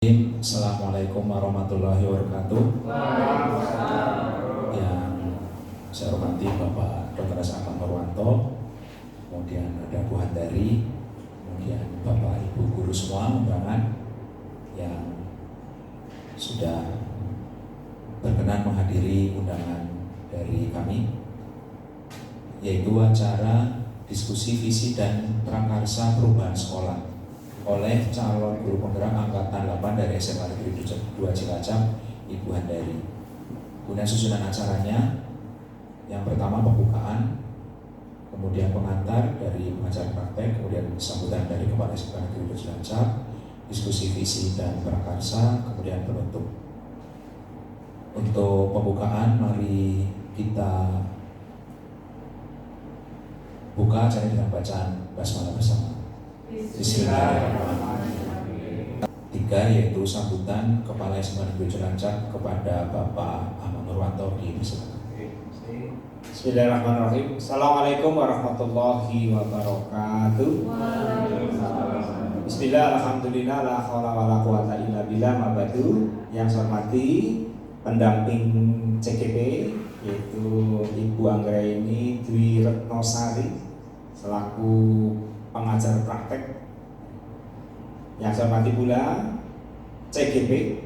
Assalamualaikum warahmatullahi wabarakatuh. Yang saya hormati Bapak Dr. Asakam Nurwanto, kemudian ada Bu Handari, kemudian Bapak Ibu guru semua undangan yang sudah berkenan menghadiri undangan dari kami, yaitu acara diskusi visi dan prakarsa perubahan sekolah oleh calon guru penggerak angkatan 8 dari SMA Negeri 2 Cilacap, Ibu Handari. Kemudian susunan acaranya, yang pertama pembukaan, kemudian pengantar dari pengajar praktek, kemudian sambutan dari Kepala SMA Negeri 2 Cilacap, diskusi visi dan prakarsa, kemudian penutup. Untuk pembukaan, mari kita buka acara dengan bacaan basmalah bersama. Bismillahirrahmanirrahim. 3, yaitu sambutan Kepala SMA Negeri Cilacap kepada Bapak Ahmad Nurwanto, dipersilakan. Bismillahirrahmanirrahim. Assalamualaikum warahmatullahi wabarakatuh. Bismillah, alhamdulillah, la haula wala quwata illa billah, mabadu. Yang saya hormati pendamping CGP, yaitu Ibu Anggraini Dwi Retnosari selaku pengajar praktek. Yang saya hormati pula CGP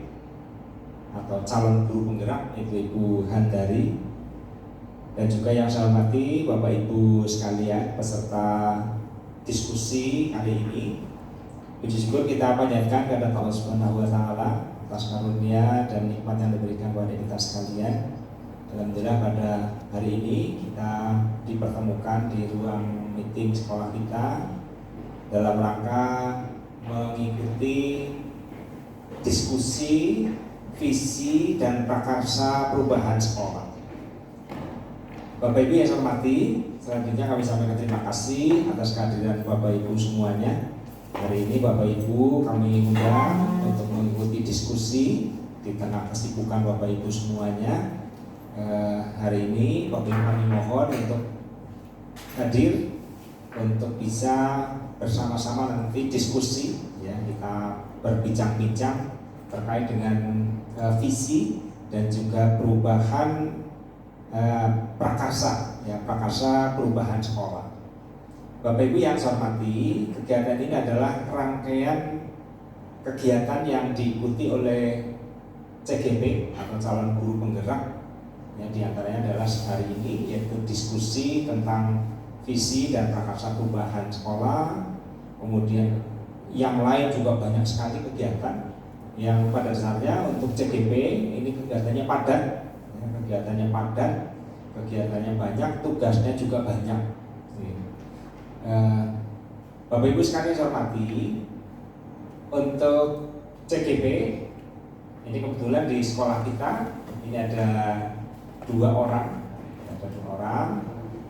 atau calon guru penggerak, yaitu Ibu Handari, dan juga yang saya hormati Bapak Ibu sekalian peserta diskusi kali ini. Puji syukur kita panjatkan kepada Allah Subhanahu wa taala atas karunia dan nikmat yang diberikan kepada kita sekalian. Alhamdulillah pada hari ini kita dipertemukan di ruang meeting sekolah kita dalam rangka mengikuti diskusi visi dan prakarsa perubahan sekolah. Bapak Ibu yang saya hormati, selanjutnya kami sampaikan terima kasih atas kehadiran Bapak Ibu semuanya. Hari ini Bapak Ibu kami undang untuk mengikuti diskusi di tengah kesibukan Bapak Ibu semuanya. Hari ini Bapak Ibu kami mohon untuk hadir untuk bisa bersama-sama nanti diskusi, ya, kita berbincang-bincang terkait dengan visi dan juga perubahan prakarsa, ya, prakarsa perubahan sekolah. Bapak Ibu yang saya hormati, kegiatan ini adalah rangkaian kegiatan yang diikuti oleh CGP atau calon guru penggerak. Yang diantaranya adalah hari ini, yaitu diskusi tentang visi dan prakarsa perubahan sekolah. Kemudian yang lain juga banyak sekali kegiatan yang pada dasarnya untuk CGP ini kegiatannya padat, ya, kegiatannya banyak, tugasnya juga banyak. Bapak Ibu sekalian saya hormati, untuk CGP ini kebetulan di sekolah kita ini ada dua orang.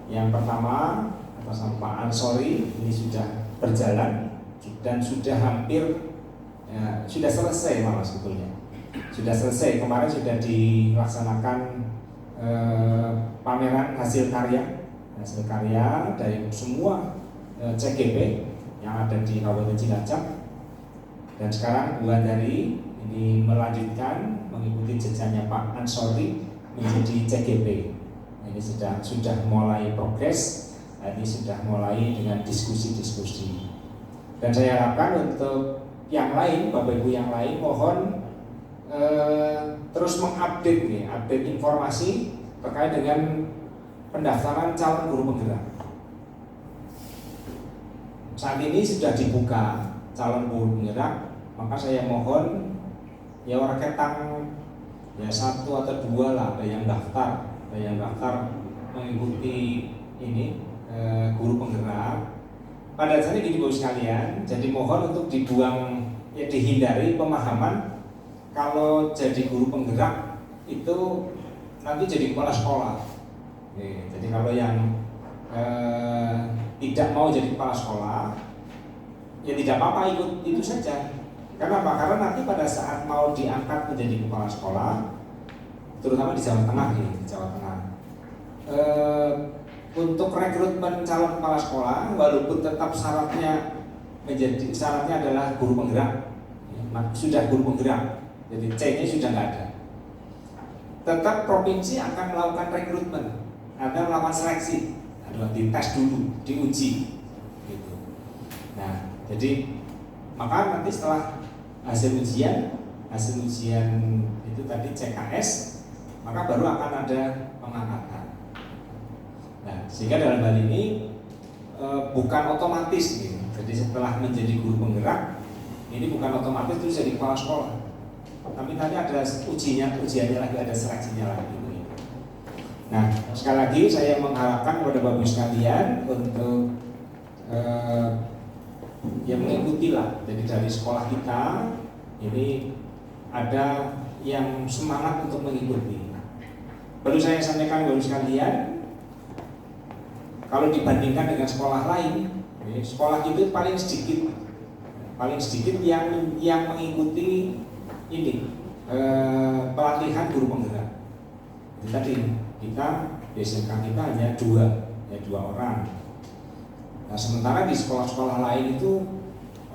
Yang pertama atas nama Pak Ansori, ini sudah berjalan dan sudah hampir, ya, sudah selesai malah sebetulnya. Sudah selesai, kemarin sudah dilaksanakan pameran hasil karya dari semua CGP yang ada di Kabupaten Cilacap. Dan sekarang Bu Handari ini melanjutkan mengikuti jejaknya Pak Ansori menjadi CGP. Ini sudah mulai progres, ini sudah mulai dengan diskusi-diskusi. Dan saya harapkan untuk yang lain, Bapak Ibu yang lain, mohon terus mengupdate, update informasi terkait dengan pendaftaran calon guru penggerak. Saat ini sudah dibuka calon guru penggerak, maka saya mohon ya orang ketang ya 1 atau 2 lah, ada yang daftar mengikuti ini guru penggerak. Pada dasarnya gini Bapak sekalian, jadi mohon untuk dibuang, ya, dihindari pemahaman kalau jadi guru penggerak itu nanti jadi kepala sekolah. Jadi kalau yang tidak mau jadi kepala sekolah, ya tidak apa-apa, ikut itu saja. Kenapa? Karena nanti pada saat mau diangkat menjadi kepala sekolah, terutama di Jawa Tengah, untuk rekrutmen calon kepala sekolah, walaupun tetap syaratnya adalah guru penggerak, sudah guru penggerak, jadi C-nya sudah nggak ada. Tetap provinsi akan melakukan rekrutmen, akan melakukan seleksi, adalah dites dulu, diuji, gitu. Nah, jadi maka nanti setelah hasil ujian itu tadi CKS, maka baru akan ada pengangkatan. Nah, sehingga dalam hal ini bukan otomatis gitu. Jadi setelah menjadi guru penggerak, ini bukan otomatis itu jadi kepala sekolah. Tapi nanti ada ujiannya lagi, ada seleksinya lagi. Nah, sekali lagi saya mengharapkan kepada Bapak Ibu sekalian untuk yang mengikuti lah. Jadi dari sekolah kita ini ada yang semangat untuk mengikuti. Perlu saya sampaikan Bapak Ibu sekalian, kalau dibandingkan dengan sekolah lain, sekolah itu paling sedikit yang mengikuti ini pelatihan guru penggerak. Jadi tadi kita di SMK kita hanya dua orang. Nah, sementara di sekolah-sekolah lain itu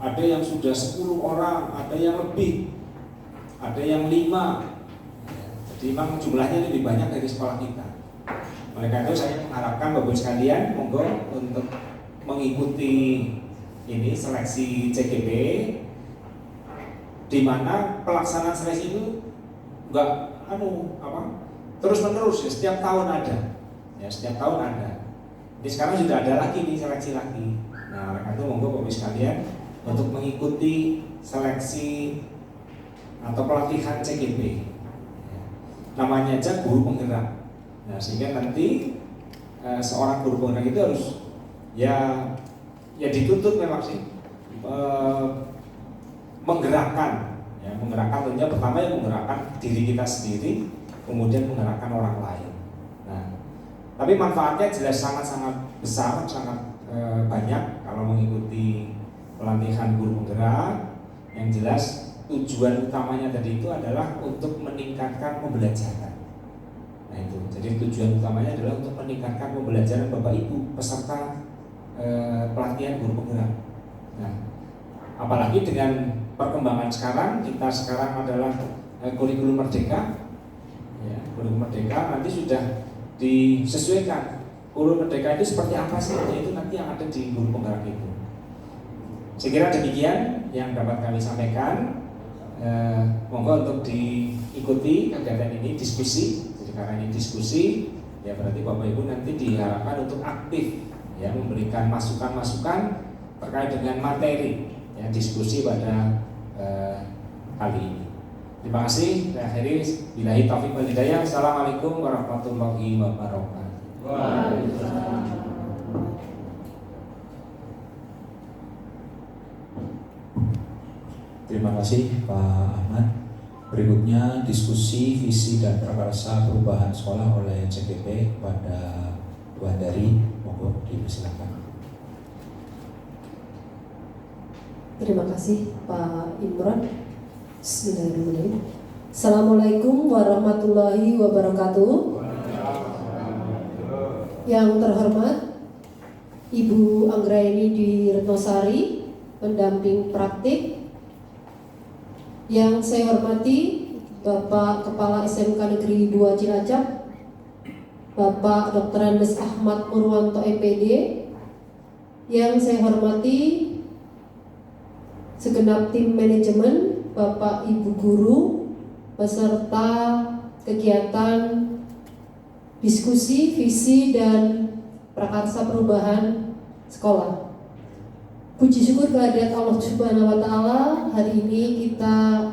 ada yang sudah 10 orang, ada yang lebih, ada yang 5. Jadi memang jumlahnya lebih banyak dari sekolah kita. Oleh karena itu saya mengharapkan Bapak sekalian monggo untuk mengikuti ini seleksi CGP, di mana pelaksanaan seleksi itu enggak terus menerus ya, setiap tahun ada. Jadi sekarang sudah ada lagi nih seleksi lagi. Nah, oleh karena itu monggo Bapak sekalian untuk mengikuti seleksi atau pelatihan CGP. Namanya aja guru penggerak. Nah, sehingga nanti seorang guru penggerak itu harus ya dituntut memang sih menggerakkan tentunya pertama yang menggerakkan diri kita sendiri, kemudian menggerakkan orang lain. Nah, tapi manfaatnya jelas sangat-sangat besar, sangat banyak kalau mengikuti pelatihan guru penggerak. Yang jelas tujuan utamanya tadi itu adalah untuk meningkatkan pembelajaran. Nah itu, jadi tujuan utamanya adalah untuk meningkatkan pembelajaran Bapak Ibu peserta pelatihan guru penggerak. Nah, apalagi dengan perkembangan sekarang, kita sekarang adalah kurikulum merdeka, ya, kurikulum merdeka nanti sudah disesuaikan. Kurikulum merdeka itu seperti apa sih? Itu nanti yang ada di guru penggerak itu. Saya kira demikian yang dapat kami sampaikan. Monggo untuk diikuti kegiatan ini, diskusi. Jadi karena ini diskusi, ya berarti Bapak Ibu nanti diharapkan untuk aktif, ya memberikan masukan-masukan terkait dengan materi, ya diskusi pada kali ini. Terima kasih. Saya akhiri. Billahi taufiq wal hidayah. Assalamualaikum warahmatullahi wabarakatuh. Waalaikumsalam. Terima kasih Pak Ahmad. Berikutnya diskusi visi dan prakarsa perubahan sekolah oleh CGP pada Bu Handari. Monggo dipersilakan. Terima kasih Pak Imran. Bismillahirrahmanirrahim. Assalamualaikum warahmatullahi wabarakatuh. Yang terhormat Ibu Anggraini Dwi Retnosari, pendamping praktik. Yang saya hormati Bapak Kepala SMK Negeri 2 Cilacap, Bapak Dr. Andes Ahmad Murwanto MPD. Yang saya hormati segenap tim manajemen, Bapak Ibu guru, peserta kegiatan diskusi visi dan prakarsa perubahan sekolah. Puji syukur kehadirat Allah Subhanahu wa Ta'ala, hari ini kita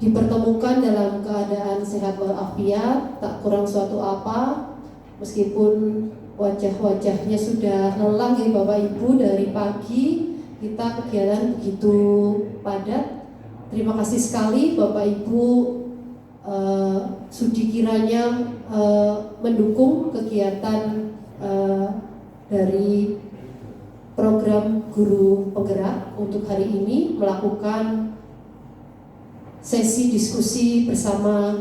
dipertemukan dalam keadaan sehat walafiat, tak kurang suatu apa, meskipun wajah-wajahnya sudah lelah ya Bapak Ibu, dari pagi kita kegiatan begitu padat. Terima kasih sekali Bapak Ibu sudi kiranya mendukung kegiatan dari program guru penggerak untuk hari ini, melakukan sesi diskusi bersama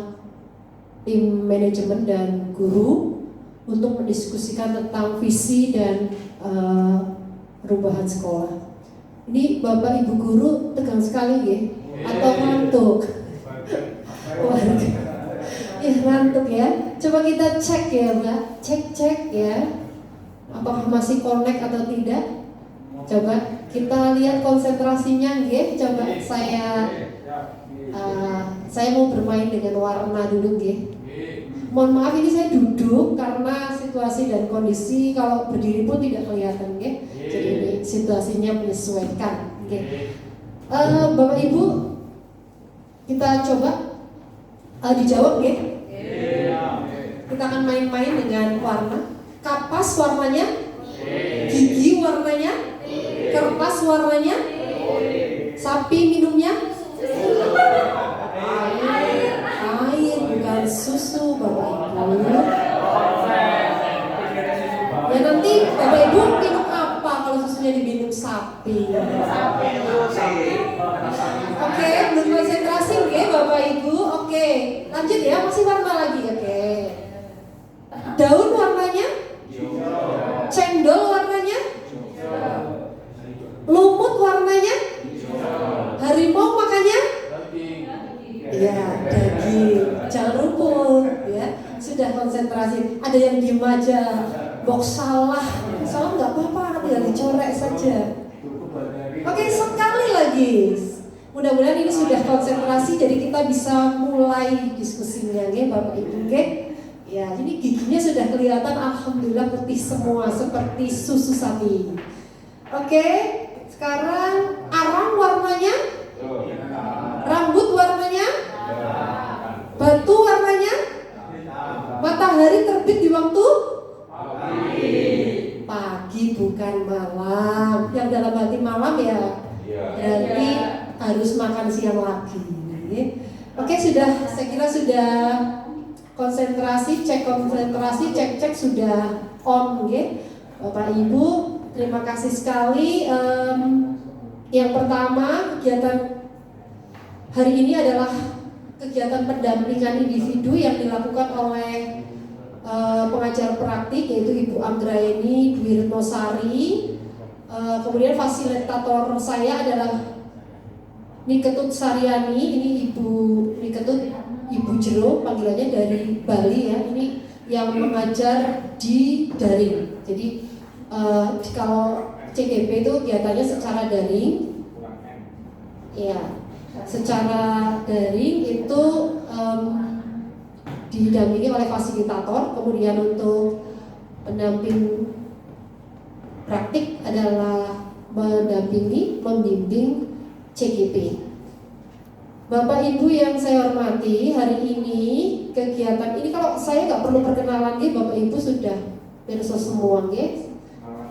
tim manajemen dan guru untuk mendiskusikan tentang visi dan perubahan sekolah. Ini Bapak Ibu guru tegang sekali ya, atau ngantuk? Ngantuk ya. Coba kita cek ya Mbak, cek ya. Apakah masih connect atau tidak? Coba kita lihat konsentrasinya ya. Coba saya mau bermain dengan warna dulu ya. Mohon maaf ini saya duduk karena situasi dan kondisi, kalau berdiri pun tidak kelihatan ya. Jadi ini situasinya menyesuaikan. Bapak Ibu, kita coba dijawab ya. Kita akan main-main dengan warna. Kapas warnanya, gigi warnanya, kertas warnanya, sapi minumnya, air bukan susu Bapak Ibu. Ya nanti Bapak Ibu minum apa kalau susunya diminum sapi? Oke, belum konsentrasi ya Bapak Ibu. Oke, lanjut ya, masih warna lagi. Oke. Daun warnanya? Cendol warnanya? Lumut warnanya? Harimau makannya? Ya, daging. Jangan rumput ya. Sudah konsentrasi. Ada yang diem aja. Box salah nggak apa-apa, tinggal dicorek saja. Oke, sekali lagi. Mudah-mudahan ini sudah konsentrasi, jadi kita bisa mulai diskusinya ya Bapak Ibu. Ya, ini giginya sudah kelihatan, alhamdulillah putih semua seperti susu sapi. Oke, sekarang arang warnanya, rambut warnanya, batu warnanya, matahari terbit di waktu pagi bukan malam. Yang dalam hati malam ya berarti harus makan siang lagi. Oke, sudah, saya kira sudah konsentrasi, cek sudah on ya. Bapak Ibu, terima kasih sekali. Yang pertama, kegiatan hari ini adalah kegiatan pendampingan individu yang dilakukan oleh pengajar praktik yaitu Ibu Anggraeni Dwi Retnosari. Kemudian fasilitator saya adalah Niketut Saryani. Ini Ibu Niketut, Ibu Jero panggilannya, dari Bali ya. Ini yang mengajar di daring. Jadi kalau CGP itu kegiatannya secara daring. Ya, secara daring itu didampingi oleh fasilitator. Kemudian untuk pendamping praktik adalah membimbing CGP. Bapak Ibu yang saya hormati, hari ini kegiatan ini kalau saya nggak perlu perkenalan nih, Bapak Ibu sudah beres semua nih.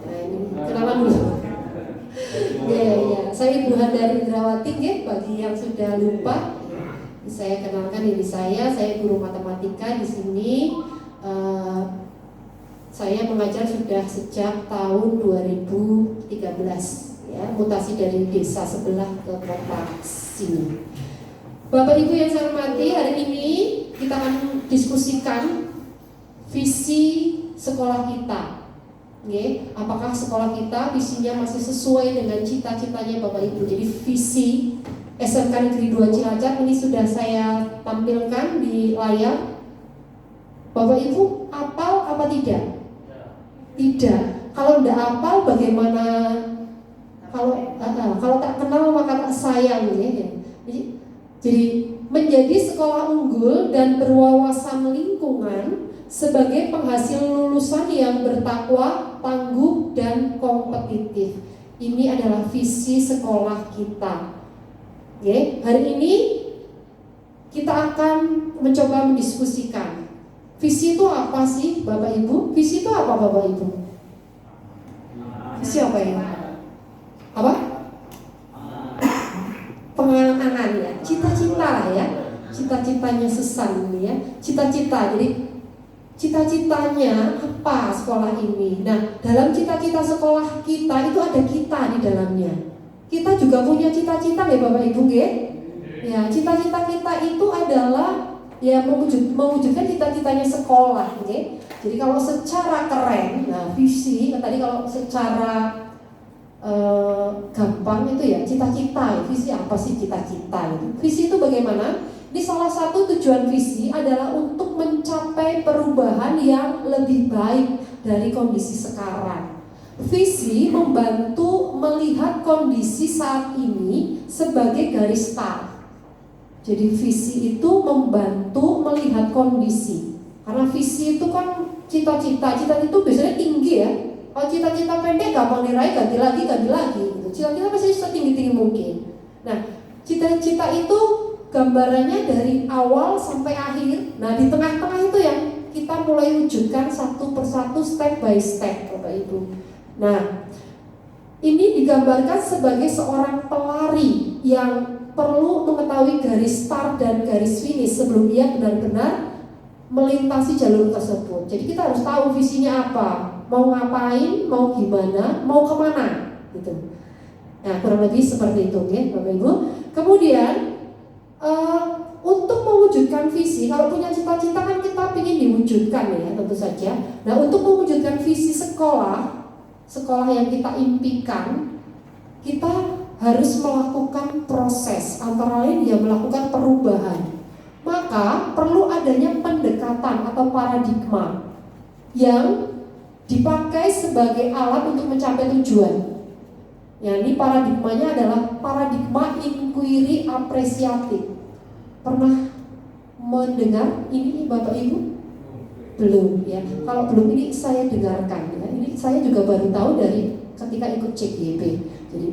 Nah ini kenalan dulu. Ya, saya Ibu Handari Indrawati nih, bagi yang sudah lupa. Saya kenalkan diri saya guru matematika di sini. Saya mengajar sudah sejak tahun 2013 ya, mutasi dari desa sebelah ke kota sini. Bapak Ibu yang saya hormati, hari ini kita akan diskusikan visi sekolah kita. Apakah sekolah kita visinya masih sesuai dengan cita-citanya Bapak Ibu? Jadi visi SMK Negeri 2 Cilacap ini sudah saya tampilkan di layar. Bapak Ibu hafal apa tidak? Tidak. Kalau tidak hafal bagaimana? Kalau tak kenal maka tak sayang ya. Jadi menjadi sekolah unggul dan berwawasan lingkungan sebagai penghasil lulusan yang bertakwa, tangguh dan kompetitif. Ini adalah visi sekolah kita. Hari ini kita akan mencoba mendiskusikan visi itu apa sih Bapak Ibu? Visi itu apa Bapak Ibu? Visi apa ya? Apa? Pengangan ya, cita-cita lah ya. Cita-citanya Sesan ini ya. Cita-cita, jadi cita-citanya apa sekolah ini? Nah, dalam cita-cita sekolah kita itu ada kita di dalamnya. Kita juga punya cita-cita ya Bapak Ibu ya. Ya, cita-cita kita itu adalah ya mewujudkan cita-citanya sekolah ya. Jadi kalau secara keren, nah visi tadi kalau secara gampang itu ya, cita-cita. Visi apa sih cita-cita gitu? Visi itu bagaimana? Ini salah satu tujuan visi adalah untuk mencapai perubahan yang lebih baik dari kondisi sekarang. Visi membantu melihat kondisi saat ini sebagai garis start. Jadi visi itu membantu melihat kondisi. Karena visi itu kan cita-cita itu biasanya tinggi ya. Kalau cita-cita pendek gampang diraih, ganti lagi gitu. Cita-cita pasti setinggi-tinggi mungkin. Nah, cita-cita itu gambarannya dari awal sampai akhir. Nah, di tengah-tengah itu yang kita mulai wujudkan satu persatu, step by step, Bapak Ibu. Nah, ini digambarkan sebagai seorang pelari yang perlu mengetahui garis start dan garis finish sebelum ia benar-benar melintasi jalur tersebut. Jadi kita harus tahu visinya apa, mau ngapain, mau gimana, mau kemana, gitu. Nah, kurang lebih seperti itu, ya, Bapak Ibu. Kemudian untuk mewujudkan visi, kalau punya cita-cita kan kita ingin diwujudkan ya, tentu saja. Nah, untuk mewujudkan visi sekolah yang kita impikan, kita harus melakukan proses, antara lain dia melakukan perubahan. Maka perlu adanya pendekatan atau paradigma yang dipakai sebagai alat untuk mencapai tujuan. Ya, ini paradigmanya adalah paradigma inquiry apresiatif. Pernah mendengar ini Bapak Ibu? Belum ya. Kalau belum ini saya dengarkan ya. Ini saya juga baru tahu dari ketika ikut CGP. Jadi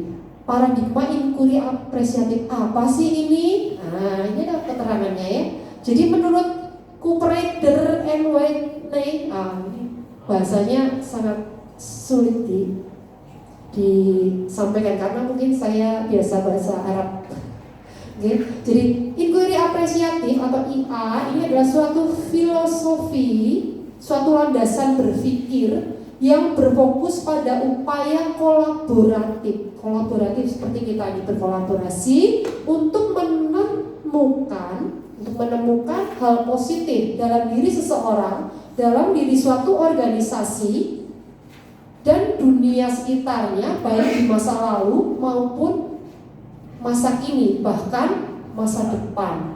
paradigma inquiry apresiatif apa sih ini? Nah, ini ada keterangannya ya. Jadi menurut Coopereder and Whitney, ini bahasanya sangat sulit disampaikan karena mungkin saya biasa bahasa Arab. Okay. Jadi inquiry apresiatif atau IA ini adalah suatu filosofi, suatu landasan berpikir yang berfokus pada upaya kolaboratif seperti kita ini berkolaborasi untuk menemukan hal positif dalam diri seseorang, dalam diri suatu organisasi dan dunia sekitarnya, baik di masa lalu maupun masa kini, bahkan masa depan.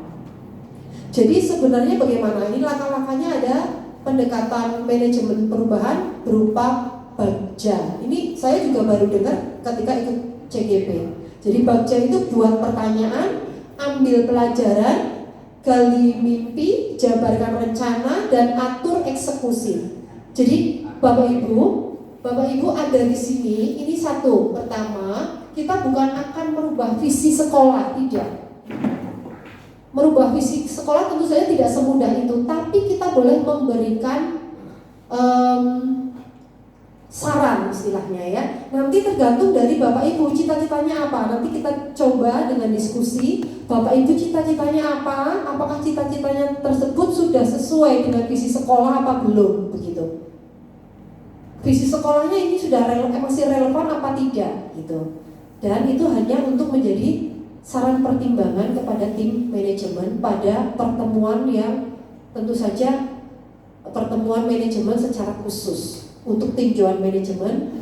Jadi sebenarnya bagaimana? Ini langkah-langkahnya ada pendekatan manajemen perubahan berupa Bagja. Ini saya juga baru dengar ketika ikut CGP. Jadi Bagja itu buat pertanyaan, ambil pelajaran, gali mimpi, jabarkan rencana, dan atur eksekusi. Jadi Bapak Ibu ada di sini. Ini satu, pertama, kita bukan akan merubah visi sekolah, tidak. Merubah visi sekolah tentu saja tidak semudah itu, tapi kita boleh memberikan saran istilahnya ya. Nanti tergantung dari Bapak Ibu cita-citanya apa. Nanti kita coba dengan diskusi, Bapak Ibu cita-citanya apa? Apakah cita-citanya tersebut sudah sesuai dengan visi sekolah apa belum, begitu. Visi sekolahnya ini sudah masih relevan apa tidak gitu. Dan itu hanya untuk menjadi saran pertimbangan kepada tim manajemen pada pertemuan yang tentu saja pertemuan manajemen secara khusus untuk tinjauan manajemen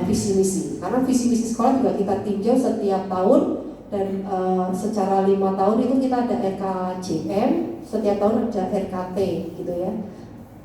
visi misi. Karena visi misi sekolah juga kita tinjau setiap tahun dan secara 5 tahun itu kita ada RKJM, setiap tahun ada RKT gitu ya.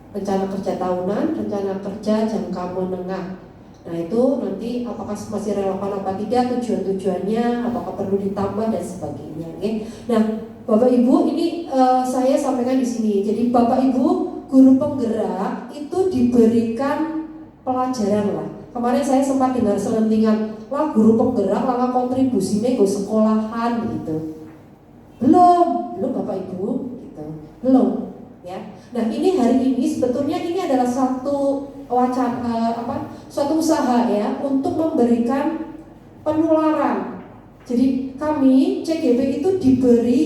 Rencana kerja tahunan, rencana kerja jangka menengah. Nah itu nanti apakah masih relevan apa tidak, tujuan-tujuannya, apakah perlu ditambah dan sebagainya. Okay? Nah Bapak Ibu ini saya sampaikan di sini. Jadi Bapak Ibu guru penggerak itu diberikan pelajaran lah. Kemarin saya sempat dengar selentingan, lah guru penggerak lah kontribusinya ke sekolahan gitu. Belum Bapak Ibu gitu. Belum ya. Nah ini hari ini sebetulnya ini adalah satu suatu usaha ya untuk memberikan penularan. Jadi kami CGP itu diberi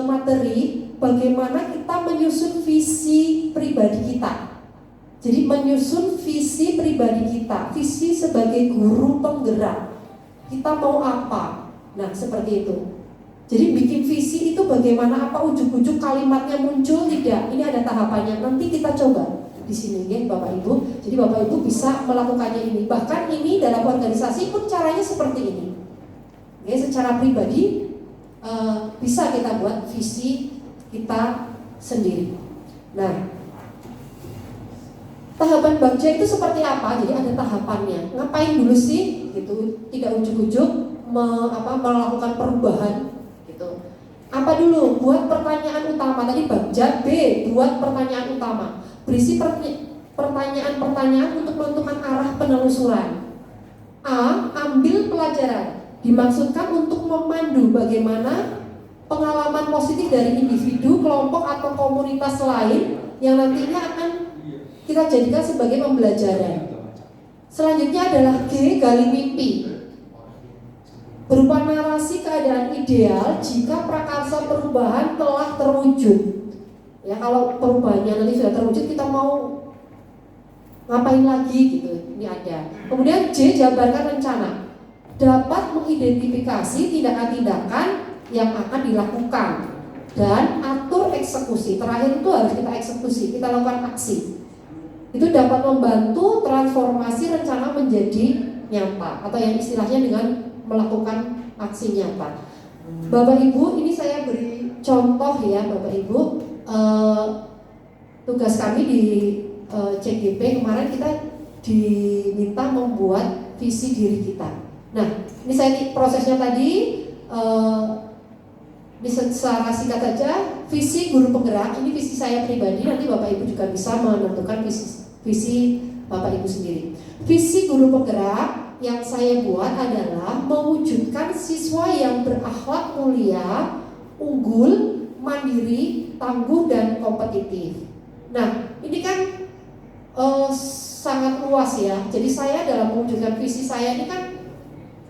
materi bagaimana kita menyusun visi pribadi kita. Jadi menyusun visi pribadi kita, visi sebagai guru penggerak. Kita mau apa? Nah seperti itu. Jadi bikin visi itu bagaimana, apa ujuk-ujuk kalimatnya muncul tidak? Ini ada tahapannya. Nanti kita coba di sini ya Bapak Ibu. Jadi Bapak Ibu bisa melakukannya ini. Bahkan ini dalam organisasi pun caranya seperti ini. Ya, secara pribadi bisa kita buat visi kita sendiri. Nah, tahapan bagja itu seperti apa? Jadi ada tahapannya. Ngapain dulu sih? Gitu. Tidak ujuk-ujuk melakukan perubahan. Gitu. Apa dulu? Buat pertanyaan utama. Tadi bagja B, buat pertanyaan utama. Berisi pertanyaan-pertanyaan untuk menentukan arah penelusuran. A, ambil pelajaran. Dimaksudkan untuk memandu bagaimana pengalaman positif dari individu, kelompok atau komunitas lain yang nantinya akan kita jadikan sebagai pembelajaran. Selanjutnya adalah G, gali mimpi. Berupa narasi keadaan ideal jika prakarsa perubahan telah terwujud. Ya, kalau perubahannya nanti sudah terwujud, kita mau ngapain lagi gitu. Ini ada. Kemudian J, jabarkan rencana. Dapat mengidentifikasi tindakan-tindakan yang akan dilakukan dan atur eksekusi. Terakhir itu harus kita eksekusi, kita lakukan aksi. Itu dapat membantu transformasi rencana menjadi nyata, atau yang istilahnya dengan melakukan aksi nyata. Bapak Ibu, ini saya beri contoh ya Bapak Ibu. Tugas kami di CGP kemarin kita diminta membuat visi diri kita. Nah, ini saya prosesnya tadi bisa secara singkat saja. Visi guru penggerak, ini visi saya pribadi. Nanti Bapak Ibu juga bisa menentukan visi Bapak Ibu sendiri. Visi guru penggerak yang saya buat adalah mewujudkan siswa yang berakhlak mulia, unggul, mandiri, tangguh, dan kompetitif. Nah, ini kan sangat luas ya. Jadi saya dalam mewujudkan visi saya ini kan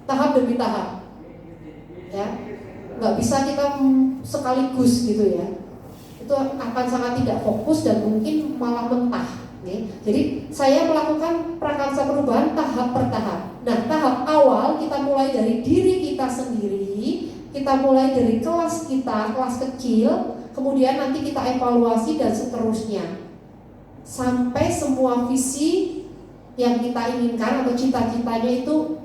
tahap demi tahap, ya, nggak bisa kita sekaligus gitu ya. Itu akan sangat tidak fokus dan mungkin malah mentah. Jadi saya melakukan prakarsa perubahan tahap per tahap. Nah, tahap awal kita mulai dari diri kita sendiri, kita mulai dari kelas kita, kelas kecil, kemudian nanti kita evaluasi dan seterusnya sampai semua visi yang kita inginkan atau cita-citanya itu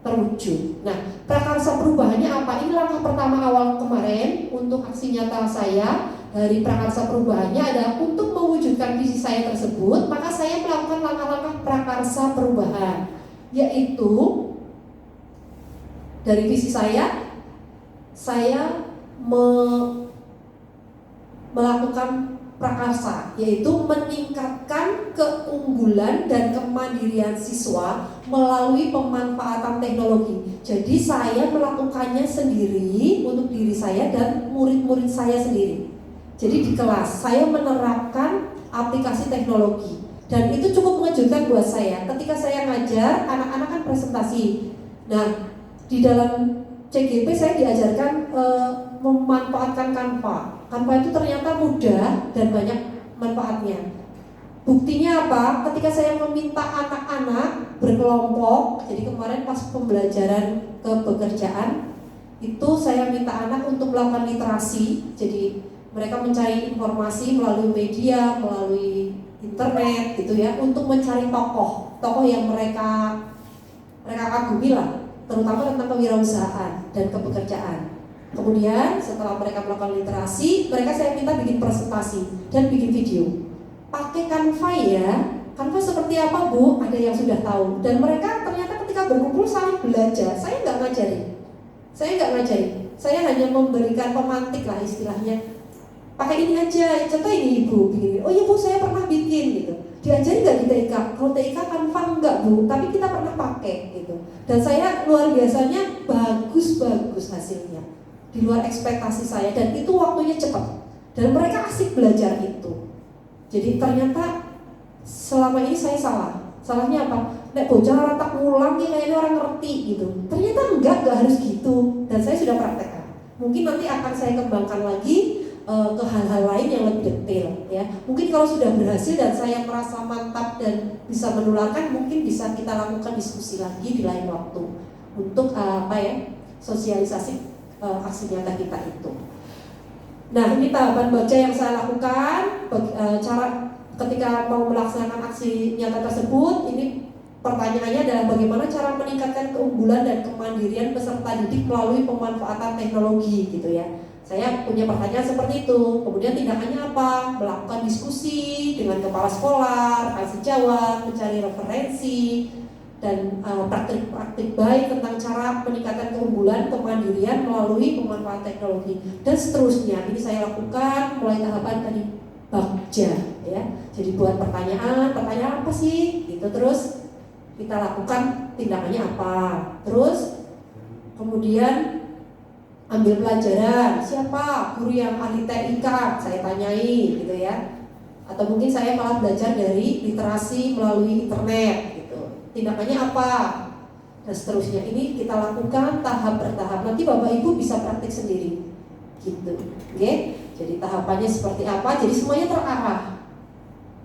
terwujud. Nah, prakarsa perubahannya apa? Ini langkah pertama awal kemarin untuk aksi nyata saya. Dari prakarsa perubahannya adalah untuk mewujudkan visi saya tersebut, maka saya melakukan langkah-langkah prakarsa perubahan, yaitu dari visi saya melakukan prakarsa, yaitu meningkatkan keunggulan dan kemandirian siswa melalui pemanfaatan teknologi. Jadi saya melakukannya sendiri untuk diri saya dan murid-murid saya sendiri. Jadi di kelas saya menerapkan aplikasi teknologi dan itu cukup mengejutkan buat saya. Ketika saya ngajar, anak-anak kan presentasi. Nah, di dalam CGP saya diajarkan memanfaatkan Canva. Canva itu ternyata mudah dan banyak manfaatnya. Buktinya apa? Ketika saya meminta anak-anak berkelompok, jadi kemarin pas pembelajaran kepekerjaan, itu saya minta anak untuk melakukan literasi. Jadi mereka mencari informasi melalui media, melalui internet gitu ya, untuk mencari tokoh yang mereka kagumi lah, terutama tentang kewirausahaan dan kepekerjaan. Kemudian setelah mereka melakukan literasi, saya minta bikin presentasi dan bikin video. Pakai Canva ya. Canva seperti apa Bu? Ada yang sudah tahu. Dan mereka ternyata ketika berkumpul saling belajar. Saya nggak ngajarin. Saya hanya memberikan pemantik lah istilahnya. Pakai ini aja, contoh ini Ibu bikin. Oh iya Bu, saya pernah bikin gitu. Diajari nggak di TIK? Kalau TIK Canva enggak Bu, tapi kita pernah pakai gitu. Dan saya luar biasanya bagus hasilnya, di luar ekspektasi saya, dan itu waktunya cepat. Dan mereka asik belajar itu. Jadi ternyata selama ini saya salah. Salahnya apa? Nek bocah ratak ngulang nih kayaknya orang ngerti gitu. Ternyata enggak harus gitu. Dan saya sudah praktekkan. Mungkin nanti akan saya kembangkan lagi ke hal-hal lain yang lebih detail ya. Mungkin kalau sudah berhasil dan saya merasa mantap dan bisa menularkan, mungkin bisa kita lakukan diskusi lagi di lain waktu untuk sosialisasi aksi nyata kita itu. Nah, ini tahapan baca yang saya lakukan. Cara ketika mau melaksanakan aksi nyata tersebut, ini pertanyaannya adalah bagaimana cara meningkatkan keunggulan dan kemandirian peserta didik melalui pemanfaatan teknologi gitu ya. Saya punya pertanyaan seperti itu. Kemudian tindakannya apa? Melakukan diskusi dengan kepala sekolah, rekan sejawat, mencari referensi dan praktik-praktik baik tentang cara meningkatkan keunggulan, kemandirian melalui pemanfaatan teknologi dan seterusnya. Ini saya lakukan mulai tahapan tadi Bagja ya. Jadi buat pertanyaan apa sih? Gitu terus kita lakukan tindakannya apa. Terus kemudian ambil pelajaran, siapa guru yang ahli TIK, saya tanyai gitu ya. Atau mungkin saya malah belajar dari literasi melalui internet. Tindakannya apa dan seterusnya. Ini kita lakukan tahap bertahap. Nanti Bapak Ibu bisa praktik sendiri gitu. Oke? Jadi tahapannya seperti apa? Jadi semuanya terarah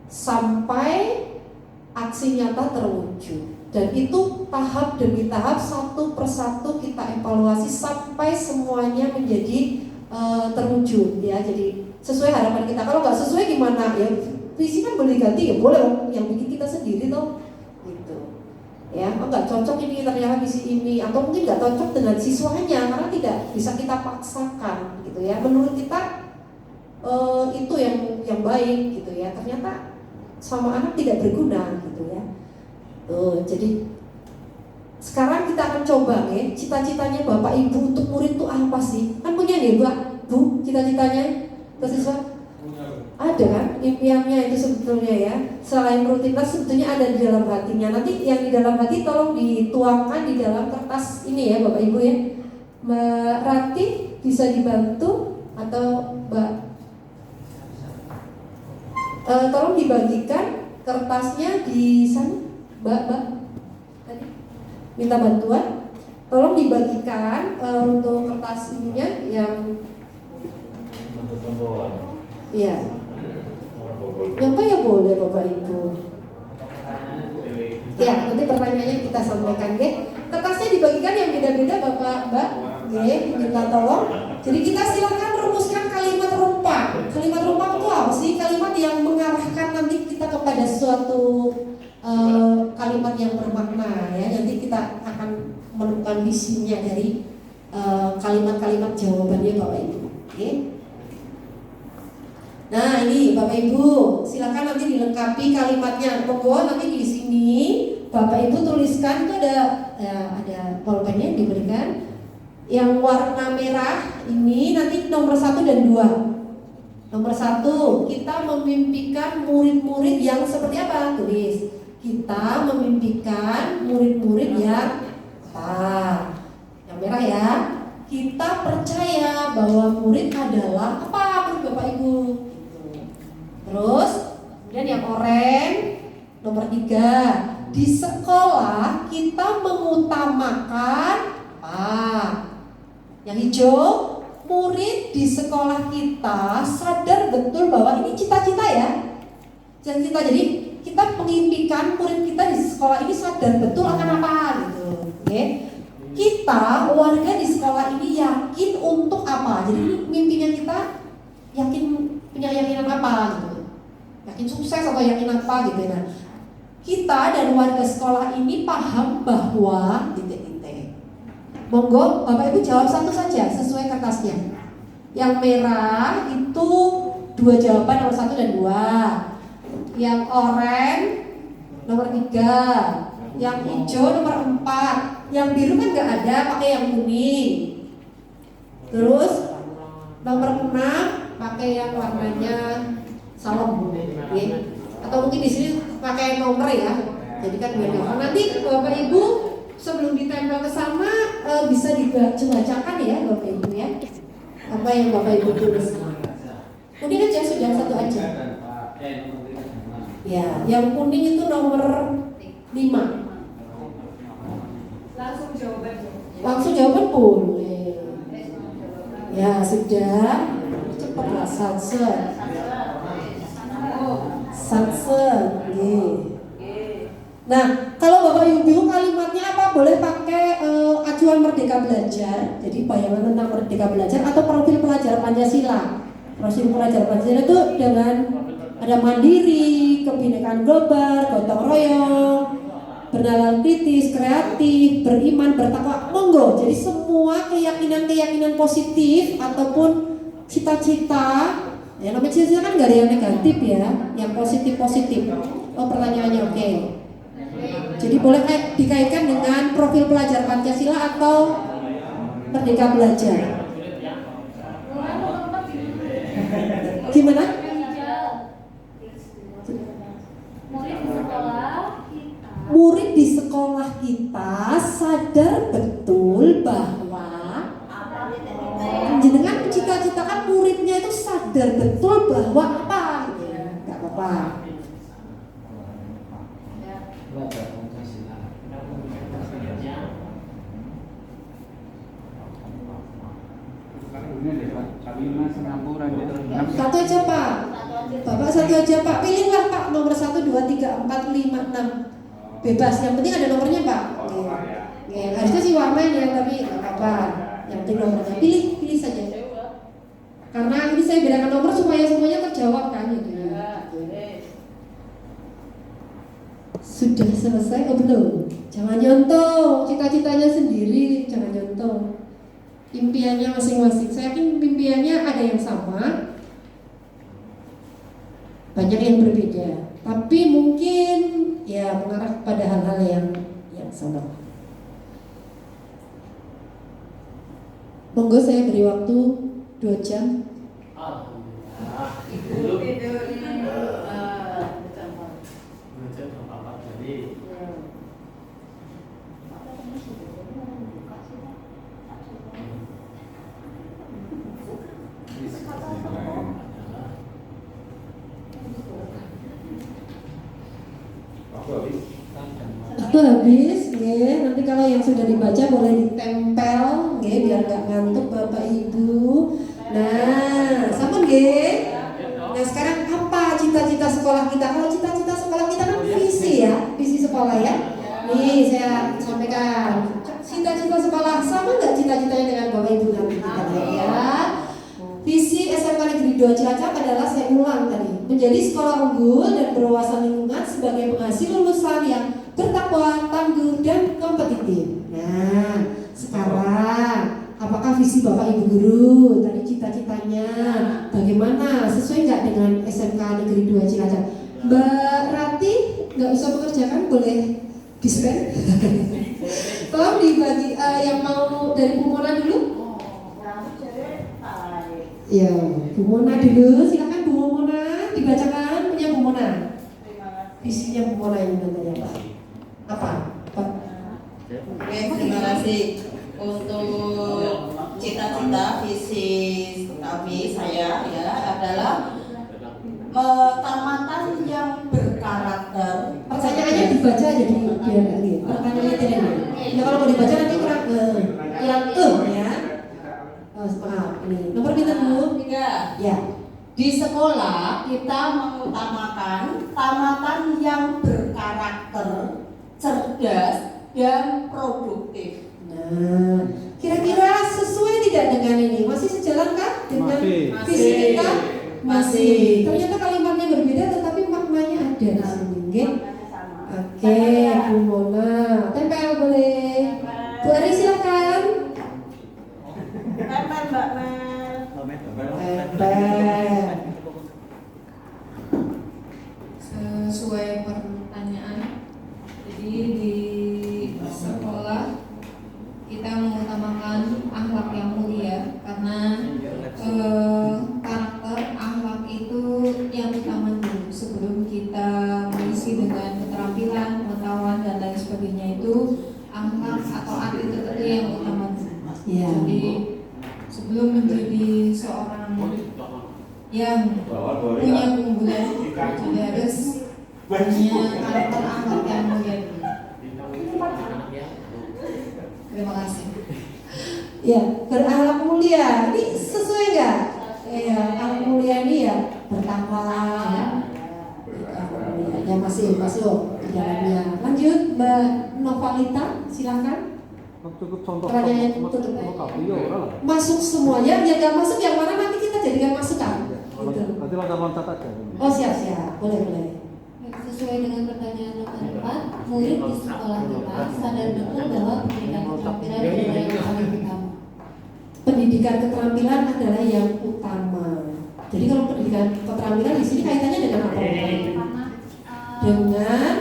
sampai aksi nyata terwujud. Dan itu tahap demi tahap, satu persatu kita evaluasi sampai semuanya menjadi terwujud ya. Jadi sesuai harapan kita. Kalau nggak sesuai gimana ya? Visi kan boleh ganti ya, boleh yang bikin kita sendiri toh. Ya, nggak cocok ini ternyata visi ini, atau mungkin nggak cocok dengan siswanya karena tidak bisa kita paksakan gitu ya. Menurut kita itu yang baik gitu ya, ternyata sama anak tidak berguna gitu ya. Jadi sekarang kita akan coba ya, cita-citanya Bapak Ibu untuk murid itu apa sih? Kan punya nih Mbak, Bu, cita-citanya ke siswa? Ada kan impiannya itu sebetulnya ya. Selain rutinitas sebetulnya ada di dalam hatinya. Nanti yang di dalam hati tolong dituangkan di dalam kertas ini ya Bapak Ibu ya. Mbak Rati bisa dibantu atau Mbak tolong dibagikan kertasnya di sana. Mbak tadi minta bantuan. Tolong dibagikan untuk kertas ininya yang iya. Yang apa ya boleh Bapak Ibu. Ya, nanti pertanyaannya kita sampaikan ya. Kertasnya dibagikan yang beda-beda Bapak Mbak. Ya, minta tolong. Jadi kita silakan rumuskan kalimat rumpah. Kalimat rumpah itu apa sih? Kalimat yang mengarahkan nanti kita kepada suatu kalimat yang bermakna ya. Nanti kita akan menemukan visinya dari kalimat-kalimat jawabannya Bapak Ibu. Oke. Nah ini Bapak Ibu, silakan nanti dilengkapi kalimatnya. Monggo nanti di sini Bapak Ibu tuliskan itu ada pulpennya diberikan. Yang warna merah ini nanti nomor 1 dan 2. Nomor 1 kita memimpikan murid-murid yang seperti apa? Tulis. Kita memimpikan murid-murid yang apa? Yang merah ya. Kita percaya bahwa murid adalah apa menurut Bapak Ibu? Terus kemudian yang oranye nomor 3, di sekolah kita mengutamakan apa? Yang hijau, murid di sekolah kita sadar betul bahwa ini cita-cita ya. Cita-cita, jadi kita mengimpikan murid kita di sekolah ini sadar betul akan apa gitu. Oke. Kita warga di sekolah ini yakin untuk apa? Jadi mimpinya kita yakin, punya keyakinan apa gitu. Yakin sukses atau yakin apa gitu. Nah, kita dan warga sekolah ini paham bahwa titik-titik. Monggo Bapak Ibu jawab satu saja sesuai kertasnya. Yang merah itu 2 jawaban, nomor 1 dan 2. Yang oranye nomor 3. Yang hijau nomor 4. Yang biru kan nggak ada, pakai yang kuning. Terus nomor 6 pakai yang warnanya salem, ya. Atau mungkin di sini pakai nomor ya. Jadi kan biar gampang. Nanti Bapak Ibu sebelum ditempel ke sana bisa dibacakan ya Bapak Ibu ya. Apa yang Bapak Ibu tulis. Kuning aja sudah 1 aja. Ya, yang kuning itu nomor 5. Langsung jawaban boleh. Ya sudah. Cepatlah satset. Nah, kalau Bapak Ibu bingung kalimatnya apa, boleh pakai acuan Merdeka Belajar. Jadi bayangan tentang Merdeka Belajar atau profil pelajar Pancasila. Profil pelajar Pancasila itu dengan Ada mandiri, kebinekaan global, gotong royong, bernalar kritis, kreatif, beriman, bertakwa, monggo. Jadi semua keyakinan-keyakinan positif ataupun cita-cita, ya namanya cita-cita kan gak ada yang negatif ya, yang positif-positif. Oh pertanyaannya oke. Jadi boleh dikaitkan dengan profil pelajar Pancasila atau Merdeka Belajar. Gimana? Murid di sekolah kita sadar betul bahwa jenengan cita-citakan muridnya itu sadar betul bahwa apa? Gak apa-apa. Satu aja Pak. Bapak satu aja Pak. Pilihlah Pak nomor 1, 2, 3, 4, 5, 6. Bebas. Yang penting ada nomornya Pak. Oke. Harusnya sih warnain ya, tapi nggak apa-apa. Yang penting nomornya. Pilih saja. Karena ini saya bedakan nomor supaya semuanya terjawab kan gitu ya. Sudah selesai oh belum? Jangan nyontoh cita-citanya sendiri, jangan nyontoh. Impiannya masing-masing. Saya yakin impiannya ada yang sama, banyak yang berbeda. Tapi mungkin ya mengarah pada hal-hal yang sama. Monggo saya beri waktu 2 jam. Waktu habis, ya. Nanti kalau yang sudah dibaca boleh ditempel, ya, biar nggak ngantuk Bapak Ibu. Nah, sama ya. Nah sekarang apa cita-cita sekolah kita? Kalau cita-cita sekolah kita kan visi ya, visi sekolah ya. Nih saya sampaikan, cita-cita sekolah sama nggak cita-citanya dengan Bapak Ibu nanti kita lihat. Visi SMK Negeri 2 Cilacap adalah, saya ulang tadi, menjadi sekolah unggul dan berwawasan lingkungan sebagai penghasil lulusan yang bertakwa, tangguh, dan kompetitif. Nah, sekarang apakah visi Bapak Ibu Guru tadi cita-citanya bagaimana? Sesuai nggak dengan SMK Negeri 2 Cilacap? Mbak Rati nggak usah mengerjakan, boleh dispen. Tolong dibagi yang mau dari Bu Mona dulu. Ya, Bu Mona dulu, silakan Bu Mona dibacakan punya Bu Mona. Visinya Bu Mona ini nantinya Pak. Apa? Pak? Oke, terima kasih untuk cita-cita visi kami saya ya adalah tamatan yang berkarakter. Pertanyaannya dibaca aja di biar lagi. Pertanyaannya tidak. Ya kalau mau dibaca nanti kurang ya. Maaf, ini nomor pintar Bu. 3. Ya. Di sekolah kita mengutamakan tamatan yang berkarakter, cerdas, dan produktif. Nah, kira-kira sesuai tidak dengan ini? Masih sejalan kan dengan visi kita? Masih. Ternyata kalimatnya berbeda tetapi maknanya ada di sini, nggih. Oke, Bu Mona, tempel boleh. Bu Ari silakan. Tempel Mbak Mel. Tempel. Sesuai pertanyaan, jadi di sekolah kita mengutamakan akhlak yang mulia karena karakter akhlak itu yang utama dulu sebelum kita mengisi dengan keterampilan, pengetahuan dan lain sebagainya. Itu akhlak atau attitude itu yang utama dulu. Ya. Jadi sebelum menjadi seorang yang punya keunggulan, jadi harus punya karakter akhlak yang mulia dulu. Terima kasih. Ya, berakhlak mulia. Ini sesuai nggak? Ya, akhlak mulia ini ya bertakwa. Ya. Ya masih masuk di dalamnya. Lanjut Mbak Novalita, silakan. Pertanyaan tutup. Masuk semuanya, yang nggak masuk yang mana nanti kita jadikan masukan. Gitu. Berarti loncat-loncat aja. Oh siap, boleh. Sesuai dengan pertanyaan nomor 4, murid di sekolah kita sadar betul bahwa pendidikan keterampilan adalah yang paling utama. Pendidikan keterampilan adalah yang utama. Jadi kalau pendidikan keterampilan di sini kaitannya dengan apa? Dengan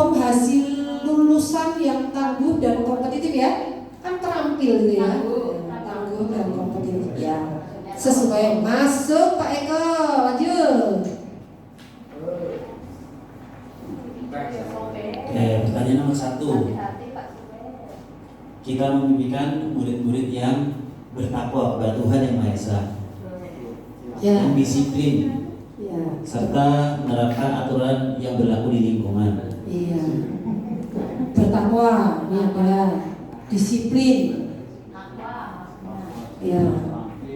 penghasil lulusan yang tangguh dan kompetitif ya, kan terampil gitu ya, tangguh dan kompetitif ya. Sesuai masuk Pak Eko, lanjut. Pertanyaan nomor 1. Kita memimpikan murid-murid yang bertakwa kepada Tuhan Yang Maha Esa, yang disiplin, serta menerapkan aturan yang berlaku di lingkungan. Iya. Bertakwa, ini ada disiplin. Ya,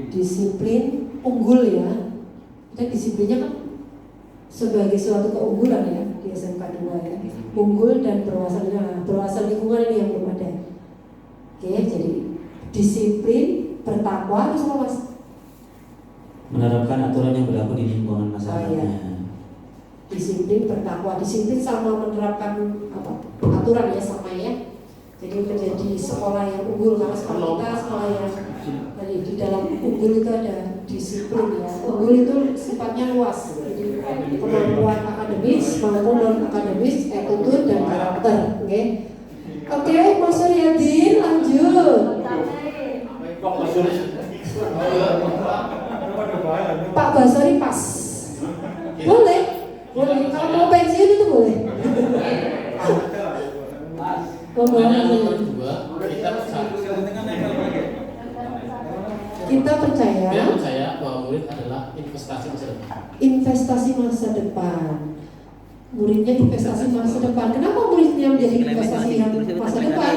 disiplin unggul ya. Dan disiplinnya kan sebagai suatu keunggulan ya di SMK 2 ya. Unggul dan berwawasan lingkungan ini yang belum ada. Oke, jadi disiplin, bertakwa, terus apa Mas? Menerapkan aturan yang berlaku di lingkungan masyarakatnya. Disiplin, bertakwa, disiplin sama menerapkan aturan ya sama ya. Jadi menjadi sekolah yang unggul, karena sekolah kita sekolah yang di dalam unggul itu ada disiplin ya. Unggul itu sifatnya luas, jadi kemampuan akademis maupun non akademis, attitude dan karakter. Oke, Mas Suryadin lanjut. Pak Basori pas. Boleh. Kalau mau pensiun itu boleh. Pertanyaan nomor 2, kita percaya bahwa murid adalah investasi masa depan. Investasi masa depan. Muridnya investasi masa depan. Kenapa muridnya menjadi investasi yang masa depan?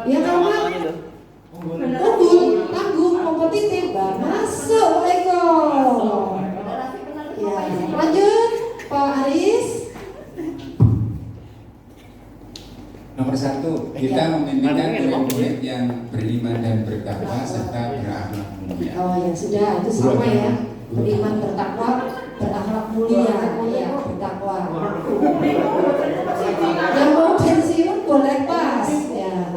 Ya karena unggul, tangguh, kompetitif. Masuk Eko. Ya, lanjut Pak Aris. Nomor 1, kita memimpikan murid-murid yang beriman dan bertakwa serta berakhlak mulia. Oh ya sudah, itu sama ya. Beriman, bertakwa, berakhlak mulia, ya bertakwa. Yang mau pensiun boleh pas, ya.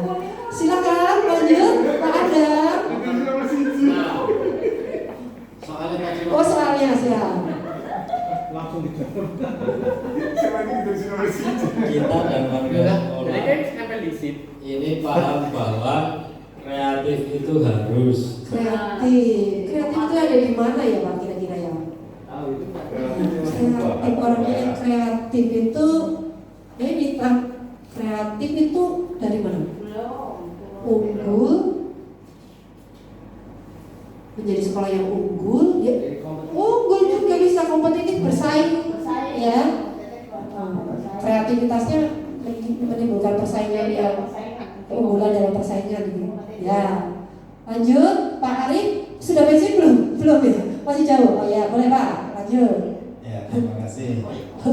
Silakan lanjut, Pak Adam. Oh soalnya siap. Kita dan warga ini paham bahwa kreatif itu harus. Kreatif itu ada di mana ya Pak kira-kira ya? Kreatif, orang yang kreatif itu ini Pak, kreatif itu dari mana? Unggul, menjadi sekolah yang unggul, ya. Unggul juga bisa kompetitif, bersaing, ya. Kreativitasnya menimbulkan persaingan yang keunggulan dalam persaingan gitu. Ya. Lanjut, Pak Arif sudah pensiun belum? Belum ya? Masih jauh. Oh ya, boleh Pak. Lanjut. Ya, terima kasih.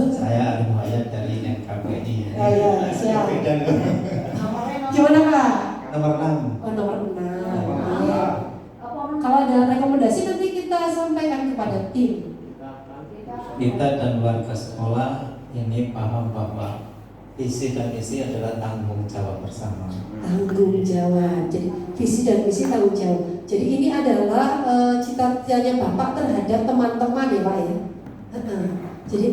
Saya Arif Hayat dari NKPI. Oh ya, siap. Gimana Pak? Nomor 6. Oh, nomor 6. Ya. Kalau ada rekomendasi nanti kita sampaikan kepada tim. Kita dan warga sekolah ini paham bahwa visi dan misi adalah tanggung jawab bersama. Tanggung jawab. Jadi visi dan misi tanggung jawab. Jadi ini adalah cita-citanya Bapak terhadap teman-teman ya Pak ya. Jadi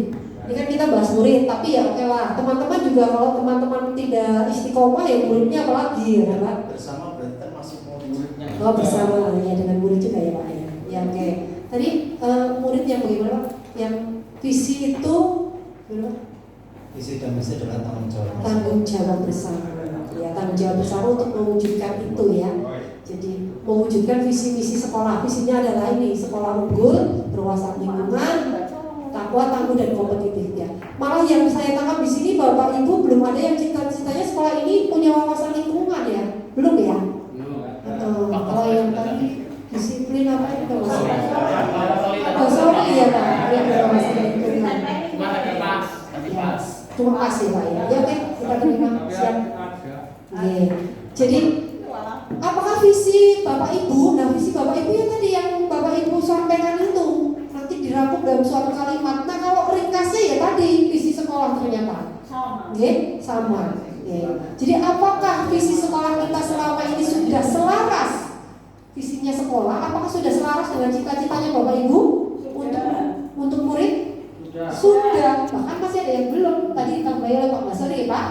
ini kan kita bahas murid, tapi ya oke lah. Teman-teman juga kalau teman-teman tidak istiqomah ya muridnya apalagi ya Pak. Bersama berarti termasuk murid-muridnya. Oh bersama ya dengan murid juga ya Pak ya. Ya oke. Tadi murid yang bagaimana Pak? Yang visi itu gimana? Visi dan misi adalah tanggung jawab bersama. Tanggung jawab bersama. Ya tanggung jawab bersama untuk mewujudkan itu ya. Jadi mewujudkan visi misi sekolah. Visinya adalah ini sekolah unggul, berwawasan lingkungan, takwa, tangguh dan kompetitif ya. Malah yang saya tangkap di sini Bapak Ibu belum ada yang cita-citanya sekolah ini punya wawasan lingkungan ya. Belum ya? Kalau yang tadi disiplin apa itu maksudnya? Oh sorry ya Pak, yang wawasan lingkungan. Terima kasih Pak ya. Ya oke, kita terima. Siap. Jadi apakah visi Bapak Ibu? Nah visi Bapak Ibu yang tadi yang Bapak Ibu sama. Ya. Jadi apakah visi sekolah kita selama ini sudah selaras? Visinya sekolah, apakah sudah selaras dengan cita-citanya Bapak Ibu untuk murid? Sudah. Bahkan masih ada yang belum. Tadi ditambahin oleh Pak Basori, Pak.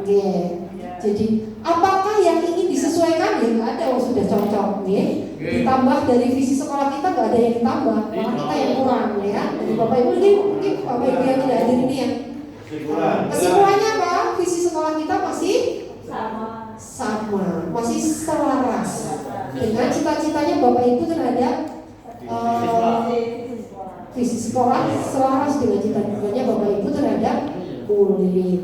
Ya. Jadi apakah yang ingin disesuaikan? Ya nggak ada, sudah cocok. Ya. Ditambah dari visi sekolah kita nggak ada yang ditambah, malah kita yang kurang, ya. Jadi Bapak Ibu ini mungkin Bapak Ibu yang tidak hadir ini ya. Kesimpulannya apa? Visi sekolah kita masih sama, masih selaras dengan cita-citanya Bapak Ibu terhadap visi sekolah, selaras dengan cita-citanya Bapak Ibu terhadap murid.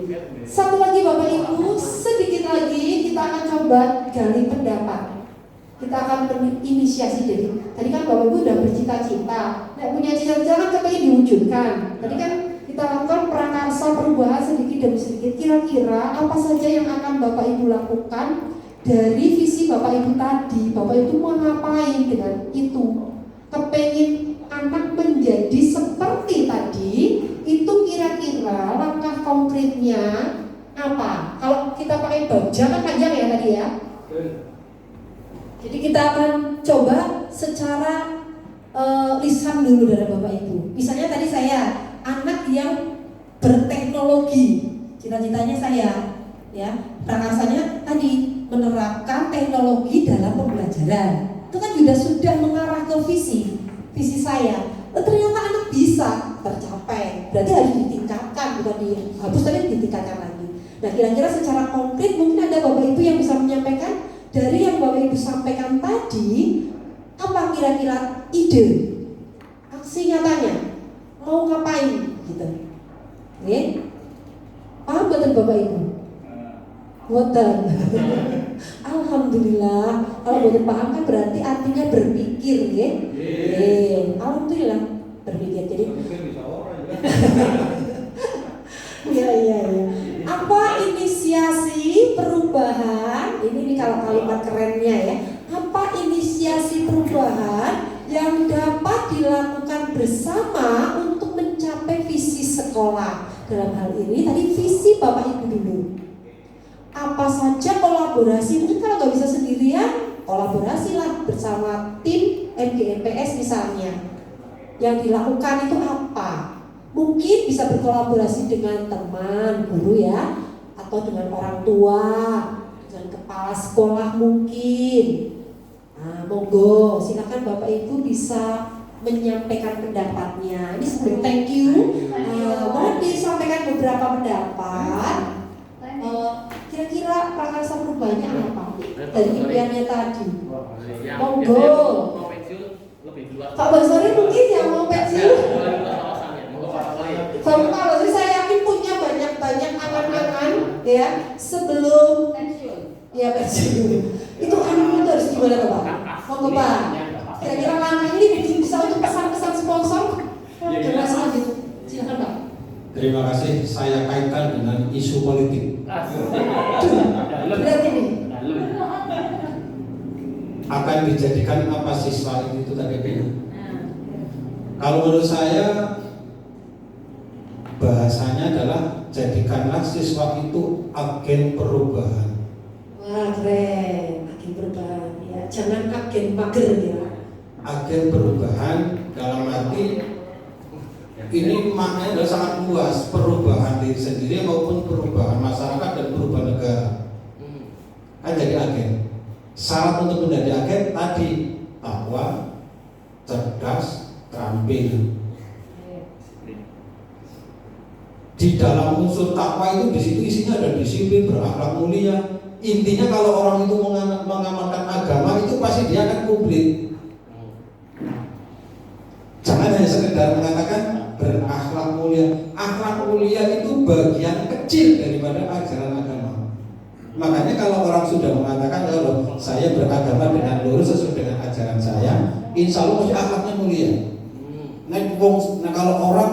Satu lagi Bapak Ibu, sedikit lagi kita akan coba gali pendapat. Kita akan inisiasi dari tadi kan Bapak Ibu udah bercita-cita, punya cita-cita kan kepengen diwujudkan. Tadi kan kita lakukan prakarsa perubahan sedikit demi sedikit. Kira-kira apa saja yang akan Bapak Ibu lakukan dari visi Bapak Ibu tadi? Bapak Ibu mau ngapain dengan itu? Kepengen anak menjadi seperti tadi, itu kira-kira langkah konkretnya apa? Kalau kita pakai bab, jangan panjang ya tadi ya. Jadi kita akan coba secara lisan dulu dari Bapak Ibu. Misalnya tadi saya anak yang berteknologi, cita-citanya saya, ya, prakarsanya tadi menerapkan teknologi dalam pembelajaran. Itu kan sudah mengarah ke visi saya. Ternyata anak bisa tercapai, berarti harus ditingkatkan, bukan dihapus tapi ditingkatkan lagi. Nah, kira-kira secara konkret mungkin ada Bapak Ibu yang bisa menyampaikan dari yang Bapak Ibu sampaikan tadi, apa kira-kira ide, aksi nyatanya, mau ngapain gitu. Oke? Paham betul Bapak Ibu? Betul. Alhamdulillah. Kalau betul paham kan berarti artinya berpikir, ya. Alhamdulillah berpikir. Jadi iya. Apa inisiasi perubahan? Ini kalau kalimat kerennya ya. Apa inisiasi perubahan yang dapat dilakukan bersama untuk mencapai visi sekolah? Dalam hal ini tadi visi Bapak Ibu dulu. Apa saja kolaborasi? Mungkin kalau nggak bisa sendirian, kolaborasilah bersama tim MGMPS misalnya. Yang dilakukan itu apa? Mungkin bisa berkolaborasi dengan teman, guru ya, atau dengan orang tua, dengan kepala sekolah mungkin. Nah, monggo, silakan Bapak Ibu bisa menyampaikan pendapatnya. Ini sebelum thank you, mohon disampaikan beberapa pendapat. Kira-kira prakarsa perubahannya apa dari impiannya tadi? Monggo. Pak Basori mungkin yang mau pensiun. Kalau saya yakin punya banyak angan-angan ya sebelum pensiun. Itu angan itu harus gimana Pak? Monggo Pak. Kira-kira langkah ini bisa untuk pesan-pesan sponsor generasi selanjutnya. Silakan Pak. Terima kasih. Saya kaitkan dengan isu politik. Berarti nih. Akan dijadikan apa siswa itu tadi? Kalau menurut saya bahasanya adalah jadikanlah siswa itu agen perubahan. Wah keren, agen perubahan ya. Jangan agen mager ya. Agen perubahan dalam arti ini maknanya adalah sangat luas, perubahan diri sendiri maupun perubahan masyarakat dan perubahan negara. Kan jadi agen. Syarat untuk menjadi agen tadi takwa, cerdas, terampil. Di dalam unsur takwa itu di situ isinya ada disiplin, berakhlak mulia. Intinya kalau orang itu mengamalkan agama itu pasti dia akan publik. Jangan hanya sekedar mengatakan berakhlak mulia. Akhlak mulia itu bagian kecil daripada ajaran agama. Makanya kalau orang sudah mengatakan kalau saya beragama dengan lurus sesuai dengan ajaran saya, insya Allah pasti akhlaknya mulia. Nah kalau orang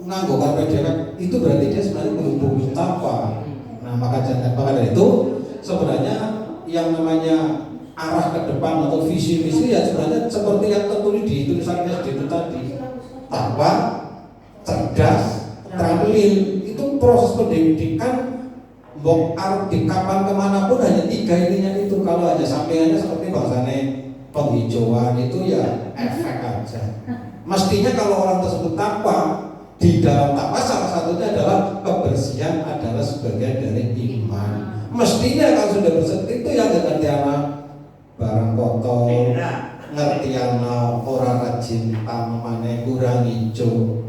nganggo KPDK itu berarti dia sebenarnya belum takwa. Nah maka dari itu sebenarnya yang namanya arah ke depan atau visi-visi ya sebenarnya seperti yang tertulis di tulisan SD itu tadi. Takwa, cerdas, terampil. Itu proses pendidikan Mbok arep di kapan kemanapun hanya 3 ininya itu. Kalau hanya sampingannya seperti bahasanya penghijauan itu ya efek aja. Mestinya kalau orang tersebut takwa, di dalam takwa salah satunya adalah kebersihan adalah sebagian dari iman. Mestinya kalau sudah bersih itu yang ngerti anak barang kotor, ngerti anak orang rajin tanamannya kurang hijau,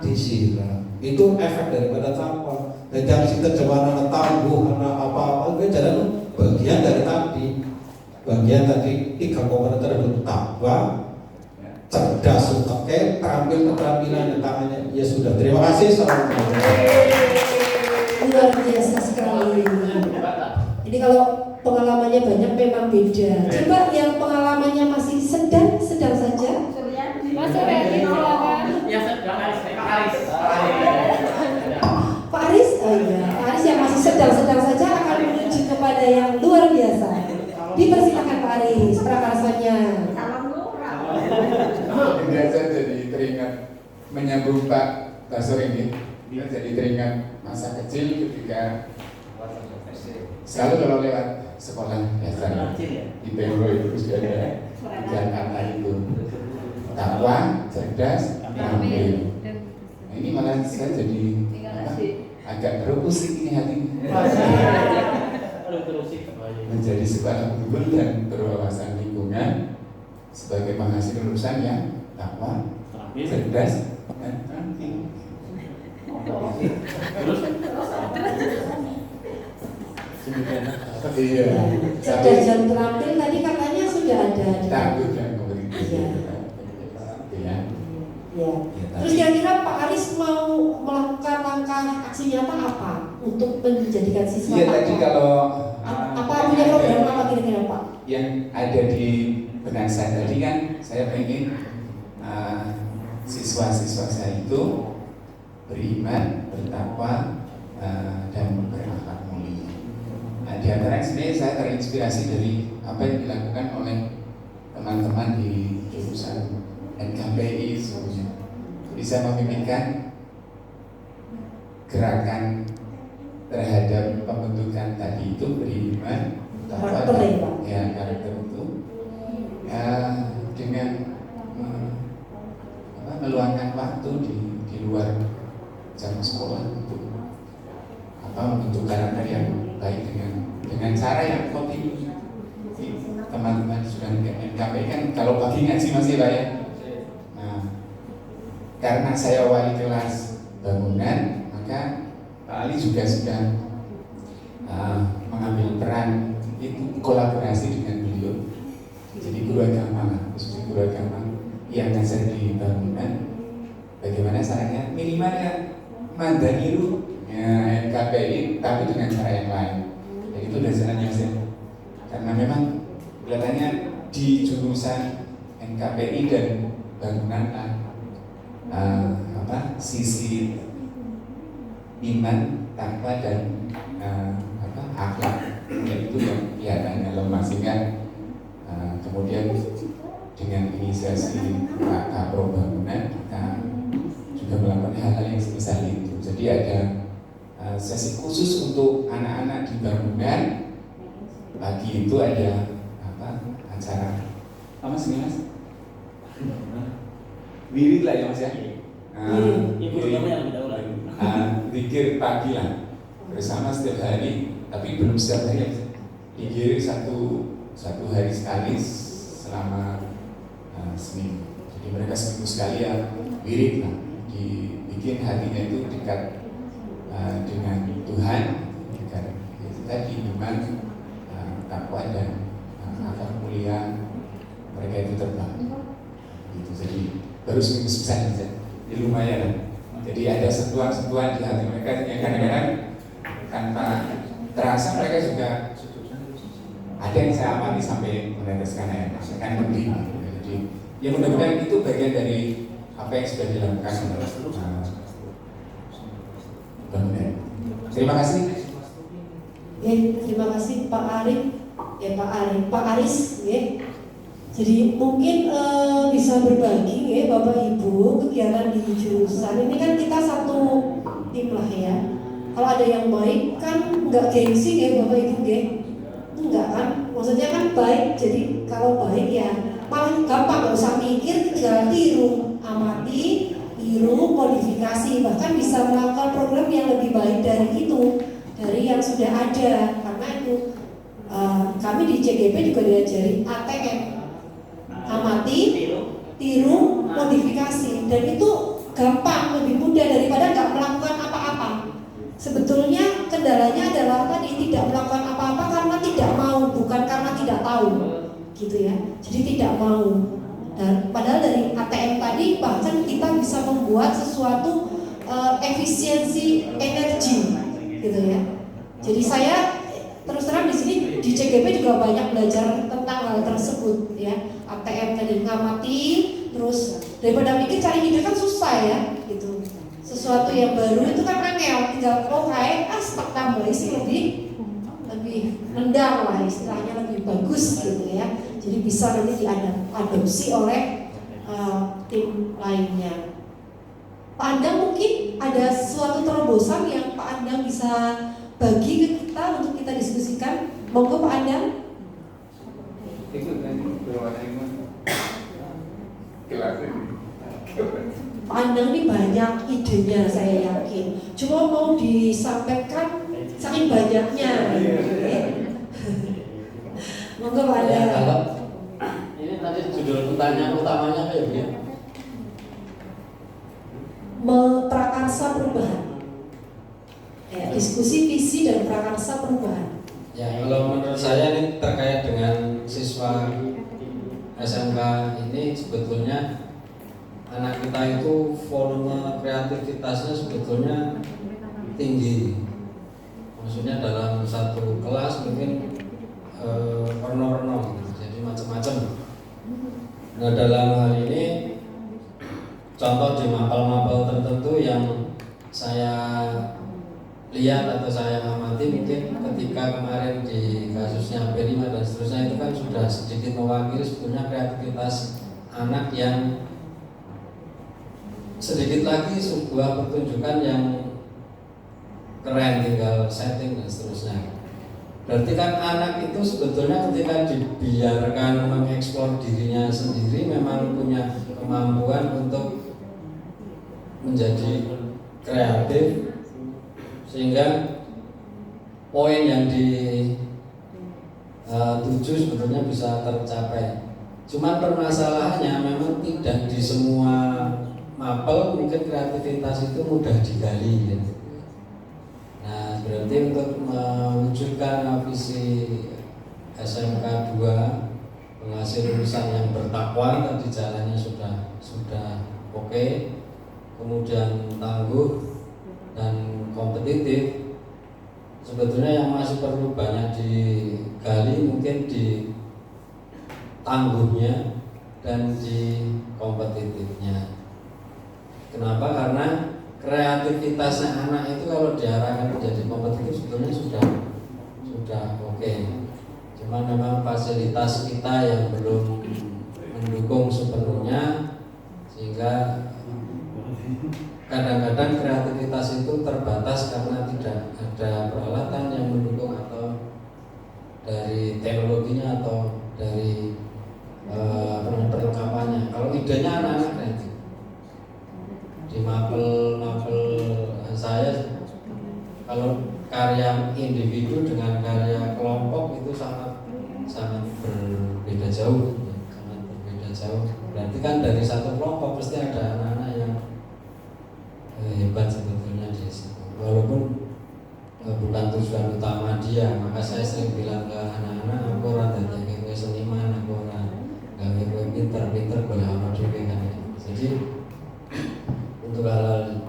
disiram. Itu efek daripada takwa. Dan yang kita jemaah tangguh karena apa-apa itu jalan bagian dari tadi. Bagian tadi 3 komponen tersebut takwa, cerdas utaknya, terampil keterampilan di tangannya. Ya sudah, terima kasih. Luar biasa sekali. Ini kalau pengalamannya banyak memang beda. Coba yang pengalamannya masih sedang saja. Mas Suryadi, silakan. Ya, Pak Aris, oh iya, Pak Aris yang masih sedang saja akan menuju kepada yang luar biasa. Dipersilakan Pak Aris, prakarasannya. Tidak, saya jadi teringat menyambung Pak Basor ini. Dia jadi teringat masa kecil ketika selalu kalau lewat sekolah dasar di Bengro itu sudah ada 3 kata itu: takwa, cerdas, terampil. Nah, ini malah saya jadi agak terusik ini hati. Menjadi sekolah unggul dan berwawasan lingkungan sebagai penghasil lulusan yang takwa, cerdas, dan terampil. Iya. Cerdas dan terampil tadi katanya sudah ada. Tangguh dan memberi. Iya. Ya. Terus kira-kira Pak Aris mau melakukan langkah aksi nyata apa untuk menjadikan siswa? Iya, tadi kalau apa punya program apa kira-kira Pak? Yang ada di benak saya tadi kan, saya ingin siswa-siswa saya itu beriman, bertakwa, dan berakhlak mulia. Nah, di antara sini saya terinspirasi dari apa yang dilakukan oleh teman-teman di jurusan NKPI semuanya. Jadi saya memimpikan gerakan terhadap pembentukan tadi itu beriman, takwa, ya karakter itu dengan meluangkan waktu di luar jam sekolah untuk membentuk karakter yang baik dengan cara yang kontinu. Teman-teman sudah NKPI kan kalau pagi ngaji masih Pak ya. Karena saya wali kelas bangunan, maka Pak Ali juga sudah mengambil peran itu kolaborasi dengan beliau. Jadi guru agama, khususnya guru agama yang ngajar di bangunan, bagaimana caranya minimal ya mandaniru ya, NKPI tapi dengan cara yang lain. Dan itu dasarnya saya. Karena memang kelihatannya di jurusan NKPI dan bangunan sisi iman, takwa dan akhlak itu yang kelihatannya lemah, sehingga kemudian dengan inisiasi Pak Kapro Bangunan kita juga melakukan hal-hal yang semisal itu. Jadi ada sesi khusus untuk anak-anak di bangunan. Pagi itu ada acara apa sih Mas? Wirid lah ya Mas ya. Ibu namanya lebih dahulu. Zikir pagi lah bersama setiap hari, tapi belum setiap hari. Zikir satu hari sekali selama seminggu. Jadi mereka seminggu sekali ya wirid lah, dibikin hatinya itu dekat dengan Tuhan, dekat itu tadi iman, takwa dan akhlak mulia mereka itu terbang. Gitu. Jadi baru seminggu selesai saja. Jadi lumayan. Jadi ada sentuhan-sentuhan di hati mereka yang kadang-kadang tanpa terasa mereka juga ada yang saya amati sampai meneteskan air mata, kan mending. Jadi ya mudah-mudahan itu bagian dari apa yang sudah dilakukan oleh bangunan. Terima kasih. Terima kasih Pak Arif. Pak Aris, Jadi mungkin bisa berbagi Bapak Ibu kegiatan di jurusan ini kan kita satu tim lah ya. Kalau ada yang baik kan nggak gengsi ya Bapak Ibu ya, enggak kan? Maksudnya kan baik, jadi kalau baik ya malah gampang, nggak usah mikir, tinggal tiru, amati, tiru, modifikasi, bahkan bisa melakukan program yang lebih baik dari itu, dari yang sudah ada. Karena itu kami di CGP juga diajari ATM, amati, tiru, modifikasi, dan itu gampang, lebih mudah daripada nggak melakukan apa-apa. Sebetulnya kendalanya adalah tadi tidak melakukan apa-apa karena tidak mau, bukan karena tidak tahu, gitu ya. Jadi tidak mau. Dan padahal dari ATM tadi bahkan kita bisa membuat sesuatu efisiensi energi, gitu ya. Jadi saya terus terang di sini di CGP juga banyak belajar tentang hal tersebut, ya. ATM tadi ngamati, terus daripada mikir cari ide kan susah ya, gitu. Sesuatu yang baru itu kan angel, tinggal stak tambah isi lebih rendah lah, istilahnya lebih bagus gitu ya. Jadi bisa nanti diadopsi oleh tim lainnya. Pak Andang mungkin ada suatu terobosan yang Pak Andang bisa bagi ke kita untuk kita diskusikan. Monggo Pak Andang. Pak Andang ini banyak idenya saya yakin. Cuma mau disampaikan saking banyaknya. Monggo Pak Andang. Kalau ini tadi judul pertanyaan utamanya apa ya Bu? Prakarsa perubahan. Ya, diskusi visi dan prakarsa perubahan. Ya, kalau menurut saya ini terkait dengan siswa SMK ini, sebetulnya anak kita itu volume kreativitasnya sebetulnya tinggi. Maksudnya dalam satu kelas mungkin orno-orno, jadi macam-macam. Nah, dalam hal ini contoh di mapel-mapel tertentu yang saya lihat atau saya amati, mungkin ketika kemarin di kasusnya B5 dan seterusnya itu kan sudah sedikit mewakili sebetulnya kreativitas anak yang sedikit lagi sebuah pertunjukan yang keren, tinggal setting dan seterusnya. Berarti kan anak itu sebetulnya ketika dibiarkan mengeksplor dirinya sendiri memang punya kemampuan untuk menjadi kreatif, sehingga poin yang dituju sebetulnya bisa tercapai. Cuman permasalahannya memang tidak di semua mapel mungkin kreativitas itu mudah digali gitu. Nah, berarti untuk mewujudkan visi SMK 2 penghasil lulusan yang bertakwa, tadi jalannya sudah oke, kemudian tangguh dan kompetitif. Sebetulnya yang masih perlu banyak digali mungkin di tangguhnya dan di kompetitifnya. Kenapa? Karena kreativitasnya anak itu kalau diarahkan menjadi kompetitif sebetulnya sudah oke. Cuma memang fasilitas kita yang belum mendukung sepenuhnya, sehingga kadang-kadang kreativitas itu terbatas karena tidak ada peralatan yang mendukung atau dari teknologinya atau dari perlengkapannya. Kalau idenya anak-anak kreatif. Di mapel saya, kalau karya individu dengan karya kelompok itu sangat berbeda jauh, Berarti kan dari satu kelompok pasti ada anak-anak yang hebat sebetulnya di situ. Walaupun bukan tujuan utama dia, maka saya sering bilang ke anak-anak, aku orang dadi kowe seniman, aku orang gawe kowe pinter boleh ana dhewe kan. Jadi untuk hal-hal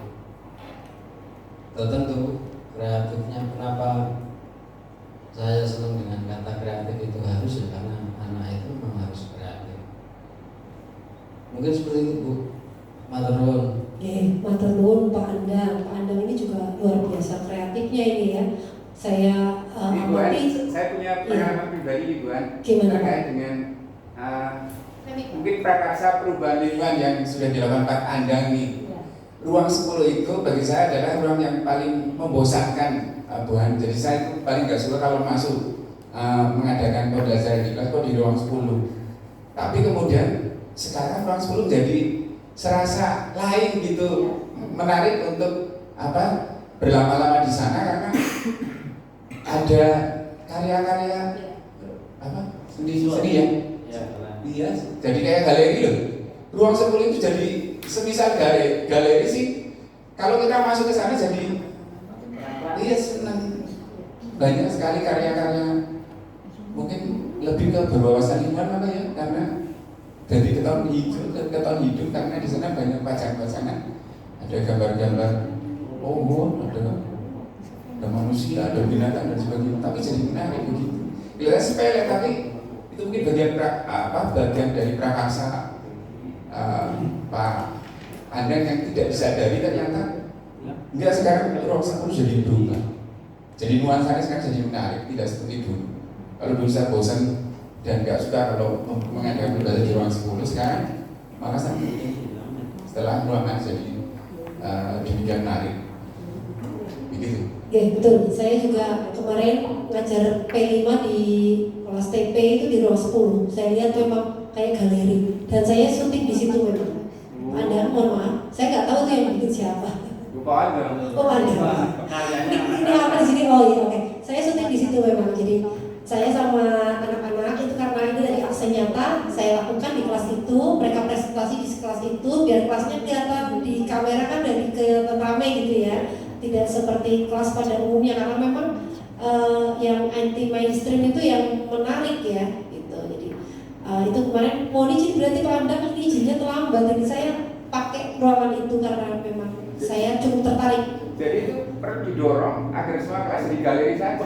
tertentu kreatifnya, kenapa saya senang dengan kata kreatif itu harus ya karena anak itu memang harus kreatif. Mungkin seperti itu Bu. Matur nuwun. Matur nuwun Pak Andang. Pak Andang ini juga luar biasa kreatifnya ini ya. Saya amati. Saya punya pengalaman pribadi Ibuan terkait dengan mungkin prakarsa perubahan lingkungan yang sudah dilakukan Pak Andang ini. ruang 10 itu bagi saya adalah ruang yang paling membosankan, Bu Han. Jadi saya itu paling nggak suka kalau masuk mengadakan pembelajaran di kelas kok di ruang 10. Tapi kemudian sekarang ruang 10 jadi serasa lain gitu, menarik untuk berlama-lama di sana karena ada karya-karya seni ya. Iya, jadi kayak galeri loh. Ruang 10 itu jadi semisal galeri sih. Kalau kita masuk ke sana jadi senang. Banyak sekali karya-karya, mungkin lebih ke berwawasan lingkungan ya, karena dari keton hidup karena di sana banyak pajangan-pajangan, ada gambar-gambar ada manusia, ada binatang dan sebagainya, tapi jadi menarik begitu. Kelihatannya sepele tapi itu mungkin bagian dari prakarsa Pak Andang yang tidak disadari ternyata enggak. Sekarang ruang 10 jadi berubah, jadi nuansanya sekarang jadi menarik, tidak seperti dulu. Kalau dulu saya bosan dan nggak suka kalau mengadakan pembelajaran di ruang 10, sekarang malah setelah ruangan jadi demikian menarik. Begitu. Ya betul, saya juga kemarin ngajar P5 di kelas TP itu di ruang 10. Saya lihat memang kayak galeri dan saya syuting di situ memang. Anda mohon maaf, saya nggak tahu tuh yang bikin siapa. Anda. Ini apa di sini? Oh iya, oke. Saya syuting di situ memang. Jadi saya sama anak-anak itu karena ini dari aksi nyata saya lakukan di kelas itu, mereka presentasi di kelas itu biar kelasnya kelihatan di kamera kan dari kelihatan ramai gitu ya. Tidak seperti kelas pada umumnya karena memang yang anti mainstream itu yang menarik ya gitu. Jadi itu kemarin mohon izin berarti Pak Anda ini izinnya terlambat, jadi saya pakai ruangan itu karena memang saya cukup tertarik. Jadi itu perlu didorong agar semua kelas di galeri saja.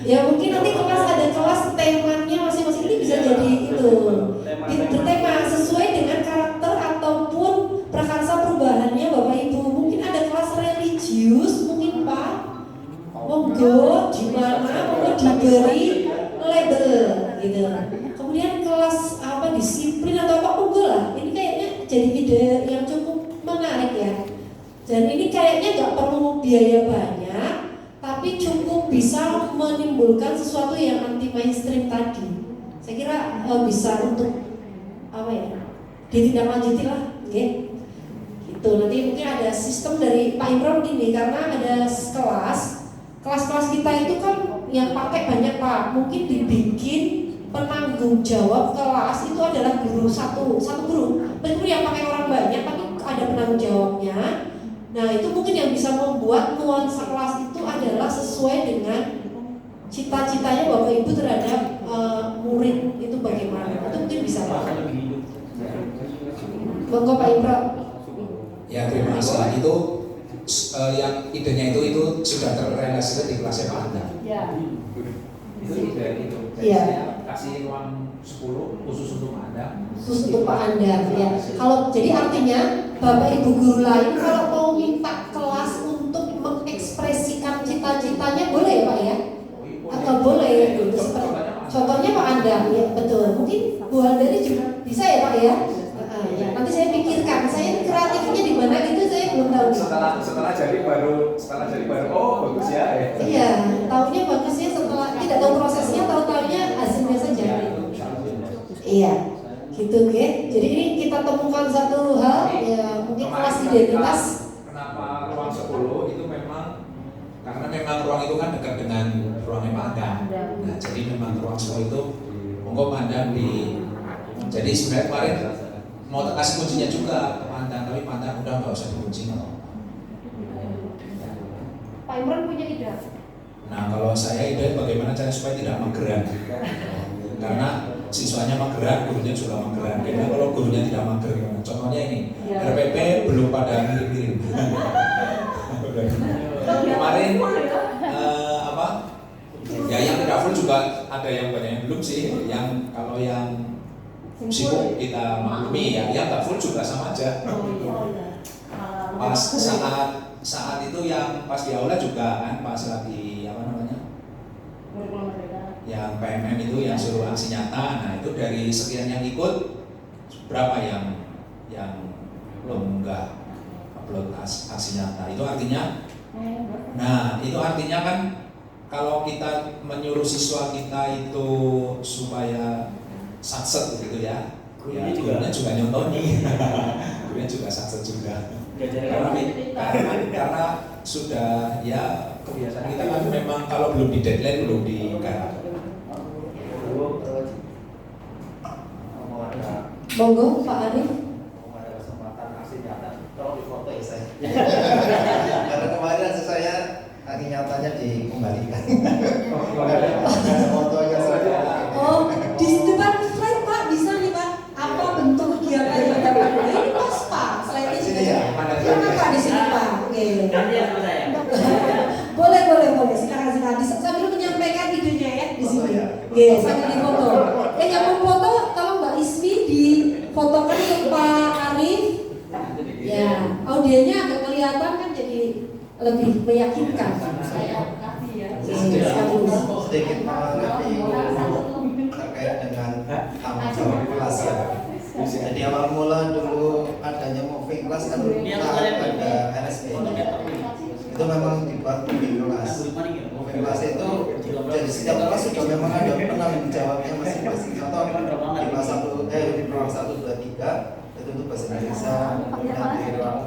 Ya mungkin nanti kelas ada kelas temanya masing-masing ini bisa jadi itu bertema sesuai dengan karakter ataupun prakarsa perubahannya Bapak Ibu. Mungkin ada kelas religius mungkin Pak, monggo di mana monggo diberi label gitu. Kemudian kelas disiplin atau apa monggo lah. Ini kayaknya jadi ide yang cukup menarik ya. Dan ini kayaknya nggak perlu biaya banyak, tapi cukup bisa menimbulkan sesuatu yang anti mainstream tadi. Saya kira bisa untuk ditindaklanjuti lah, ya. Gitu. Nanti mungkin ada sistem dari Pak Imron ini karena ada kelas-kelas kita itu kan yang pakai banyak Pak. Mungkin dibikin penanggung jawab kelas itu adalah guru satu guru. Meskipun yang pakai orang banyak, tapi ada penanggung jawabnya. Nah itu mungkin yang bisa membuat nuansa kelas itu adalah sesuai dengan cita-citanya Bapak Ibu terhadap murid itu bagaimana. Itu mungkin bisa Pak. Monggo Pak Imron. Ya terima kasih. Itu yang idenya itu sudah terrealisasi di kelasnya Pak Anda. Ya. Itu ide itu. Iya. Kasih ruang 10 khusus untuk Anda. Khusus untuk Pak Anda. Ya. Kalau jadi artinya Bapak Ibu guru lain kalau mau minta kelas untuk mengekspresikan cita-citanya boleh ya Pak ya? Atau boleh ya gitu. Contohnya Pak Anda, ya betul. Mungkin Bu Handari juga bisa ya Pak ya? Ya, nanti saya pikirkan, saya kreatifnya di mana gitu saya belum tahu. Setelah jadi baru oh bagus ya. Iya, tahunya bagusnya setelah tidak tahu prosesnya, tahu-tahunya hasilnya saja. Iya, gitu oke. Jadi ini kita temukan satu hal ya mungkin kelas identitas. Kenapa ruang 10 itu memang karena memang ruang itu kan dekat dengan ruangnya Pak Anda. Nah, jadi memang ruang 10 itu monggo Pak Anda jadi sebenarnya kemarin mau kasih kuncinya juga ke Pak Anda, tapi Pak Anda udah nggak usah dikunci. Pak Imron punya ide. Nah kalau saya ide bagaimana cara supaya tidak mageran, karena siswanya mageran, gurunya juga mageran. Jadi kalau gurunya tidak mager, contohnya ini RPP belum pada mirip-mirip. Kemarin ya yang tidak full juga ada yang banyak yang belum sih. Yang kalau yang sibuk kita maklumi ya, yang nggak full juga sama aja. Pas saat itu yang pas di aula juga kan pas lagi yang PMM itu yang suruh aksi nyata. Nah itu dari sekian yang ikut berapa yang mengunggah upload aksi nyata. Itu artinya, itu artinya kan kalau kita menyuruh siswa kita itu supaya satset gitu ya, gurunya juga nyontoni, gurunya juga satset juga. Karena sudah ya kebiasaan kita kan memang kalau belum di deadline belum digarap. Monggo Pak Arif. Ada kesempatan aksi nyata, tolong difoto ya saya. Karena kemarin saya aksi nyatanya dikembalikan. Ada fotonya saja. Oh, di depan slide Pak bisa nih Pak. Apa bentuk kegiatan yang ada pada ini pas Pak? Slide ini. Sini ya. Kenapa di sini Pak? Oke. Boleh. Silakan. Sambil menyampaikan idenya ya di sini. Oke, sambil difoto. Yang mau foto kalau Mbak Ismi difotokan ke Pak Arif. Ya, audienya agak kelihatan kan jadi lebih meyakinkan. Sedikit terkait dengan tanggung jawab kelas ya. Jadi awal mula dulu adanya moving class kan ada RSP. Itu memang dibuat moving class. Moving class itu dari setiap kelas sudah memang ada penanggung jawabnya masing-masing. Contoh di kelas 1, di ruang 1, 2, 3 itu untuk bahasa Indonesia, kemudian di ruang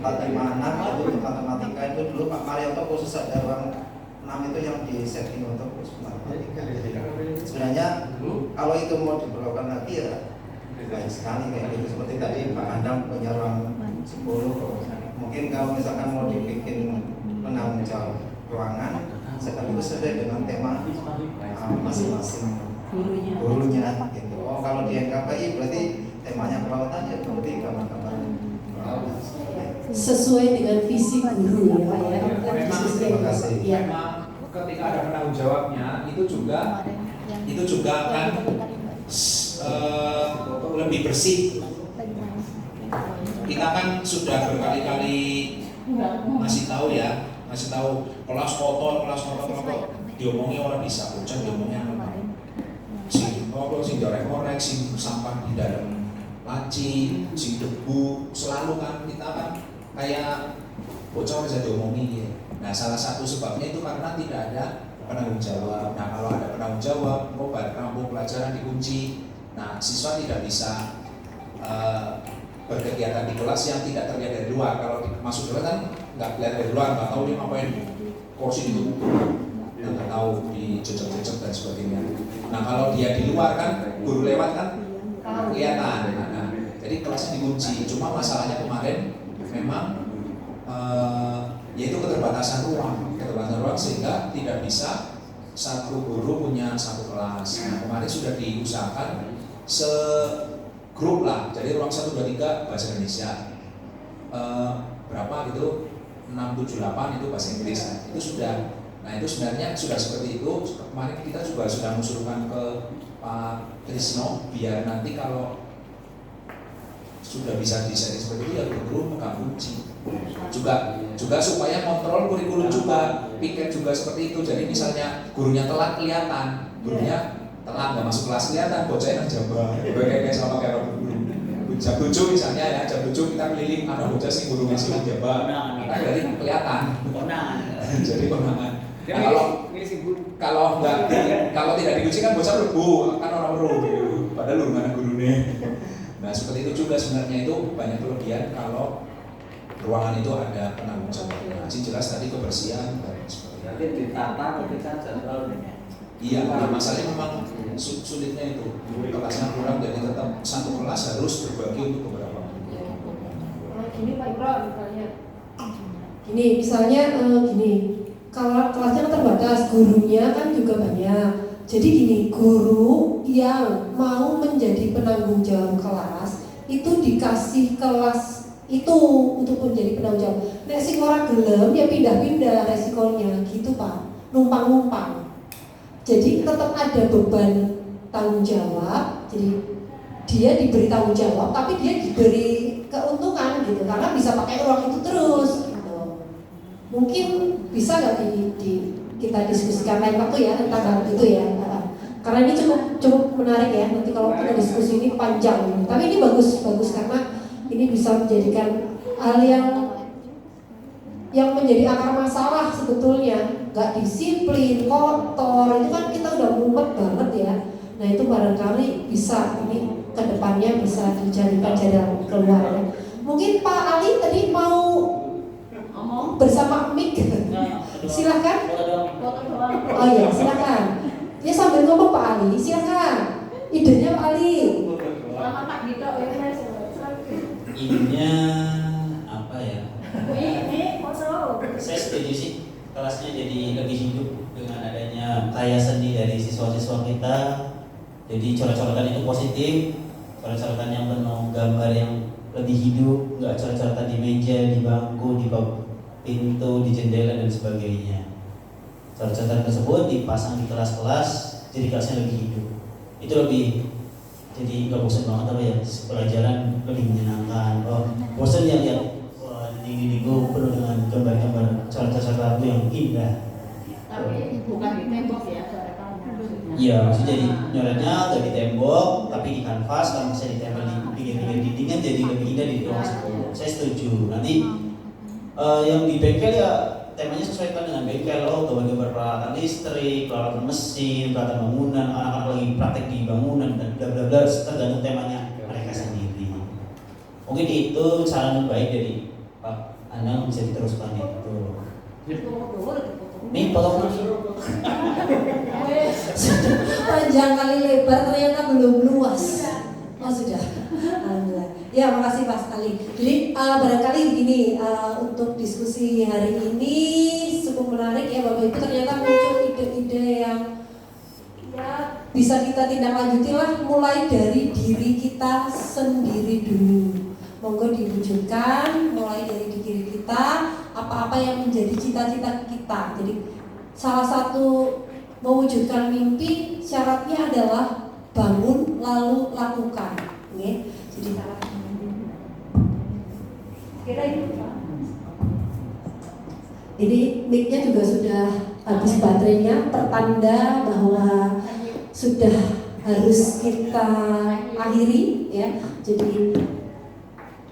4, 5, 6 itu untuk matematika. Itu dulu Pak Marioto khusus ada ruang 6 itu yang di setting untuk khusus matematika. Sebenarnya kalau itu mau diperlakukan lagi ya baik sekali kayak gitu. Seperti tadi Pak Andam punya ruang 10. Mungkin kalau misalkan mau dibikin penanggung jawab ruangan sekaligus sesuai dengan tema masing-masing gurunya gitu. Oh kalau di NKPI berarti temanya kelautan ya berarti gambar-gambar kelautan. Sesuai dengan visi guru ya Pak ya. Memang ketika ada penanggung jawabnya itu juga akan lebih bersih. Kita kan sudah berkali-kali ngasih tahu kelas kotor, diomongnya orang bisa, bocah diomongnya sing goreng-goreng, sing sampah di dalam laci, sing debu, selalu kan kita kan kayak bocah bisa diomongi ya. Nah salah satu sebabnya itu karena tidak ada penanggung jawab. Nah kalau ada penanggung jawab, kampung pelajaran dikunci. Nah siswa tidak bisa berkegiatan di kelas yang tidak terlihat dari luar. Kalau masuk kelas kan nggak lihat dari luar, nggak tahu dia ngapain, kursi itu nggak tahu dicocok-cocok dan sebagainya. Nah kalau dia di luar kan guru lewat kan kelihatan. Nah, jadi kelasnya dikunci. Cuma masalahnya kemarin memang yaitu keterbatasan ruang sehingga tidak bisa satu guru punya satu kelas. Nah kemarin sudah diusahakan grup lah, jadi ruang 1, 2, 3 bahasa Indonesia, berapa gitu 6, 7, 8 itu bahasa Inggris. Itu sudah, nah itu sebenarnya sudah seperti itu. Kemarin kita juga sudah mengusulkan ke Pak Trisno biar nanti kalau sudah bisa desain seperti itu ya guru megang kunci juga supaya kontrol kurikulum juga, piket juga seperti itu. Jadi misalnya gurunya telat kelihatan, gurunya telat nggak masuk kelas kelihatan, bocahnya jamba kayak sama kayak jam 7 misalnya ya, jam 7 kita keliling ada bocah sih guru ngasih jamba, nah jadi kelihatan jadi konangan. Nah, kalau tidak dikunci kan bocah lebu kan orang lebu gitu, padahal lu mana gurunya. Nah seperti itu juga sebenarnya itu banyak kelebihan kalau ruangan itu ada penanggung jawabnya. Jelas tadi kebersihan dan sebagainya. Nanti ditata ketika jadwal. Iya, nah masalahnya memang sulitnya itu kelasnya kurang, jadi tetap satu kelas harus berbagi untuk beberapa. Gini Pak Ibro misalnya kalau kelasnya kan terbatas, gurunya kan juga banyak. Jadi gini, guru yang mau menjadi penanggung jawab kelas itu dikasih kelas itu untuk menjadi penanggung jawab. Nek sing ora gelem ya pindah-pindah resikonya gitu Pak, numpang-numpang. Jadi tetap ada beban tanggung jawab. Jadi dia diberi tanggung jawab, tapi dia diberi keuntungan gitu, karena bisa pakai ruang itu terus. Gitu. Mungkin bisa nggak kita diskusikan lain waktu ya tentang hal itu ya. Karena ini cukup menarik ya. Nanti kalau kita diskusi ini panjang. Tapi ini bagus karena ini bisa menjadikan hal yang menjadi akar masalah sebetulnya, nggak disiplin, kotor, itu kan kita udah mumet banget ya. Nah itu barangkali bisa ini kedepannya bisa dijadikan jalan keluar ya. Mungkin Pak Ali tadi mau bersama Mik, silakan. Oh iya silakan. Ya sambil ngomong Pak Ali, silakan. Idenya Pak Ali. Idenya apa ya? Saya setuju sih, kelasnya jadi lebih hidup dengan adanya karya seni dari siswa-siswa kita. Jadi coret-coretan itu positif, coret-coretan yang penuh gambar yang lebih hidup, nggak coret-coretan di meja, di bangku, di pintu, di jendela dan sebagainya. Coret-coretan tersebut dipasang di kelas-kelas, jadi kelasnya lebih hidup. Itu lebih, jadi nggak bosan banget apa ya, pelajaran lebih menyenangkan. Oh, bosan ya lihat ini gue penuh dengan gambar-gambar coret-coretan yang indah. Tapi bukan di tembok ya, iya, maksudnya jadi nyoretnya gak di tembok, tapi di kanvas. Kalau misalnya ditempel di pinggir-pinggir dinding kan jadi lebih indah di ruang sekolah. Saya setuju. Nanti yang di bengkel ya temanya sesuaikan dengan bengkel. Oh, gambar-gambar peralatan listrik, peralatan mesin, peralatan bangunan, anak-anak lagi praktek di bangunan dan bla bla bla, tergantung temanya mereka sendiri. Mungkin itu saran baik dari Pak Anang, bisa diteruskan itu. Nih, potong panjang kali lebar ternyata belum luas. Oh sudah. Alhamdulillah. Ya makasih Pak sekali. Jadi barangkali begini, untuk diskusi hari ini cukup menarik ya Bapak Ibu. Ternyata muncul ide-ide yang ya bisa kita tindak lanjuti lah, mulai dari diri kita sendiri dulu. Monggo diwujudkan mulai dari diri kita, apa-apa yang menjadi cita-cita kita. Jadi salah satu mewujudkan mimpi syaratnya adalah bangun lalu lakukan. Oke. Jadi kira itu Pak. Ini mic-nya juga sudah habis baterainya, pertanda bahwa sudah harus kita akhiri ya. Jadi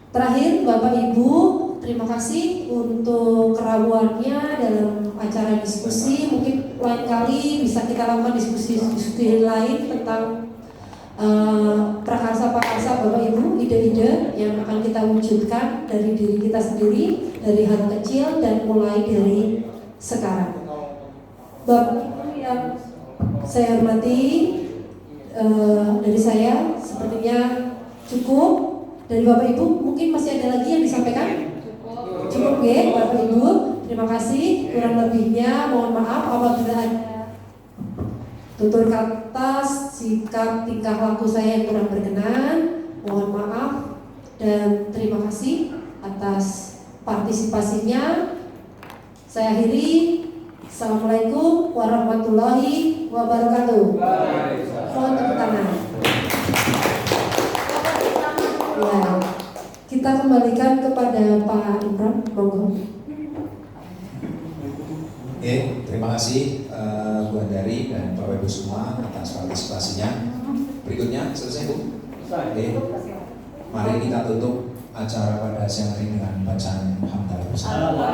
terakhir Bapak Ibu, terima kasih untuk kerawaannya dalam acara diskusi. Mungkin lain kali bisa kita lakukan diskusi lain tentang prakarsa-prakarsa Bapak Ibu, ide-ide yang akan kita wujudkan dari diri kita sendiri, dari hal kecil dan mulai dari sekarang. Bapak Ibu yang saya hormati, dari saya sepertinya cukup. Dari Bapak Ibu mungkin masih ada lagi yang disampaikan? Cukup ya Bapak Ibu. Terima kasih. Kurang lebihnya mohon maaf apabila ada tutur kata, sikap, tingkah laku saya yang kurang berkenan. Mohon maaf dan terima kasih atas partisipasinya. Saya akhiri. Assalamualaikum warahmatullahi wabarakatuh. Mohon tepuk tangan. Ya, kita kembalikan kepada Pak Imran, monggo. Oke, terima kasih Bu Andari dan Bapak Ibu semua atas partisipasinya. Berikutnya selesai Bu. Oke, mari kita tutup acara pada siang hari dengan bacaan hamdalah bersama.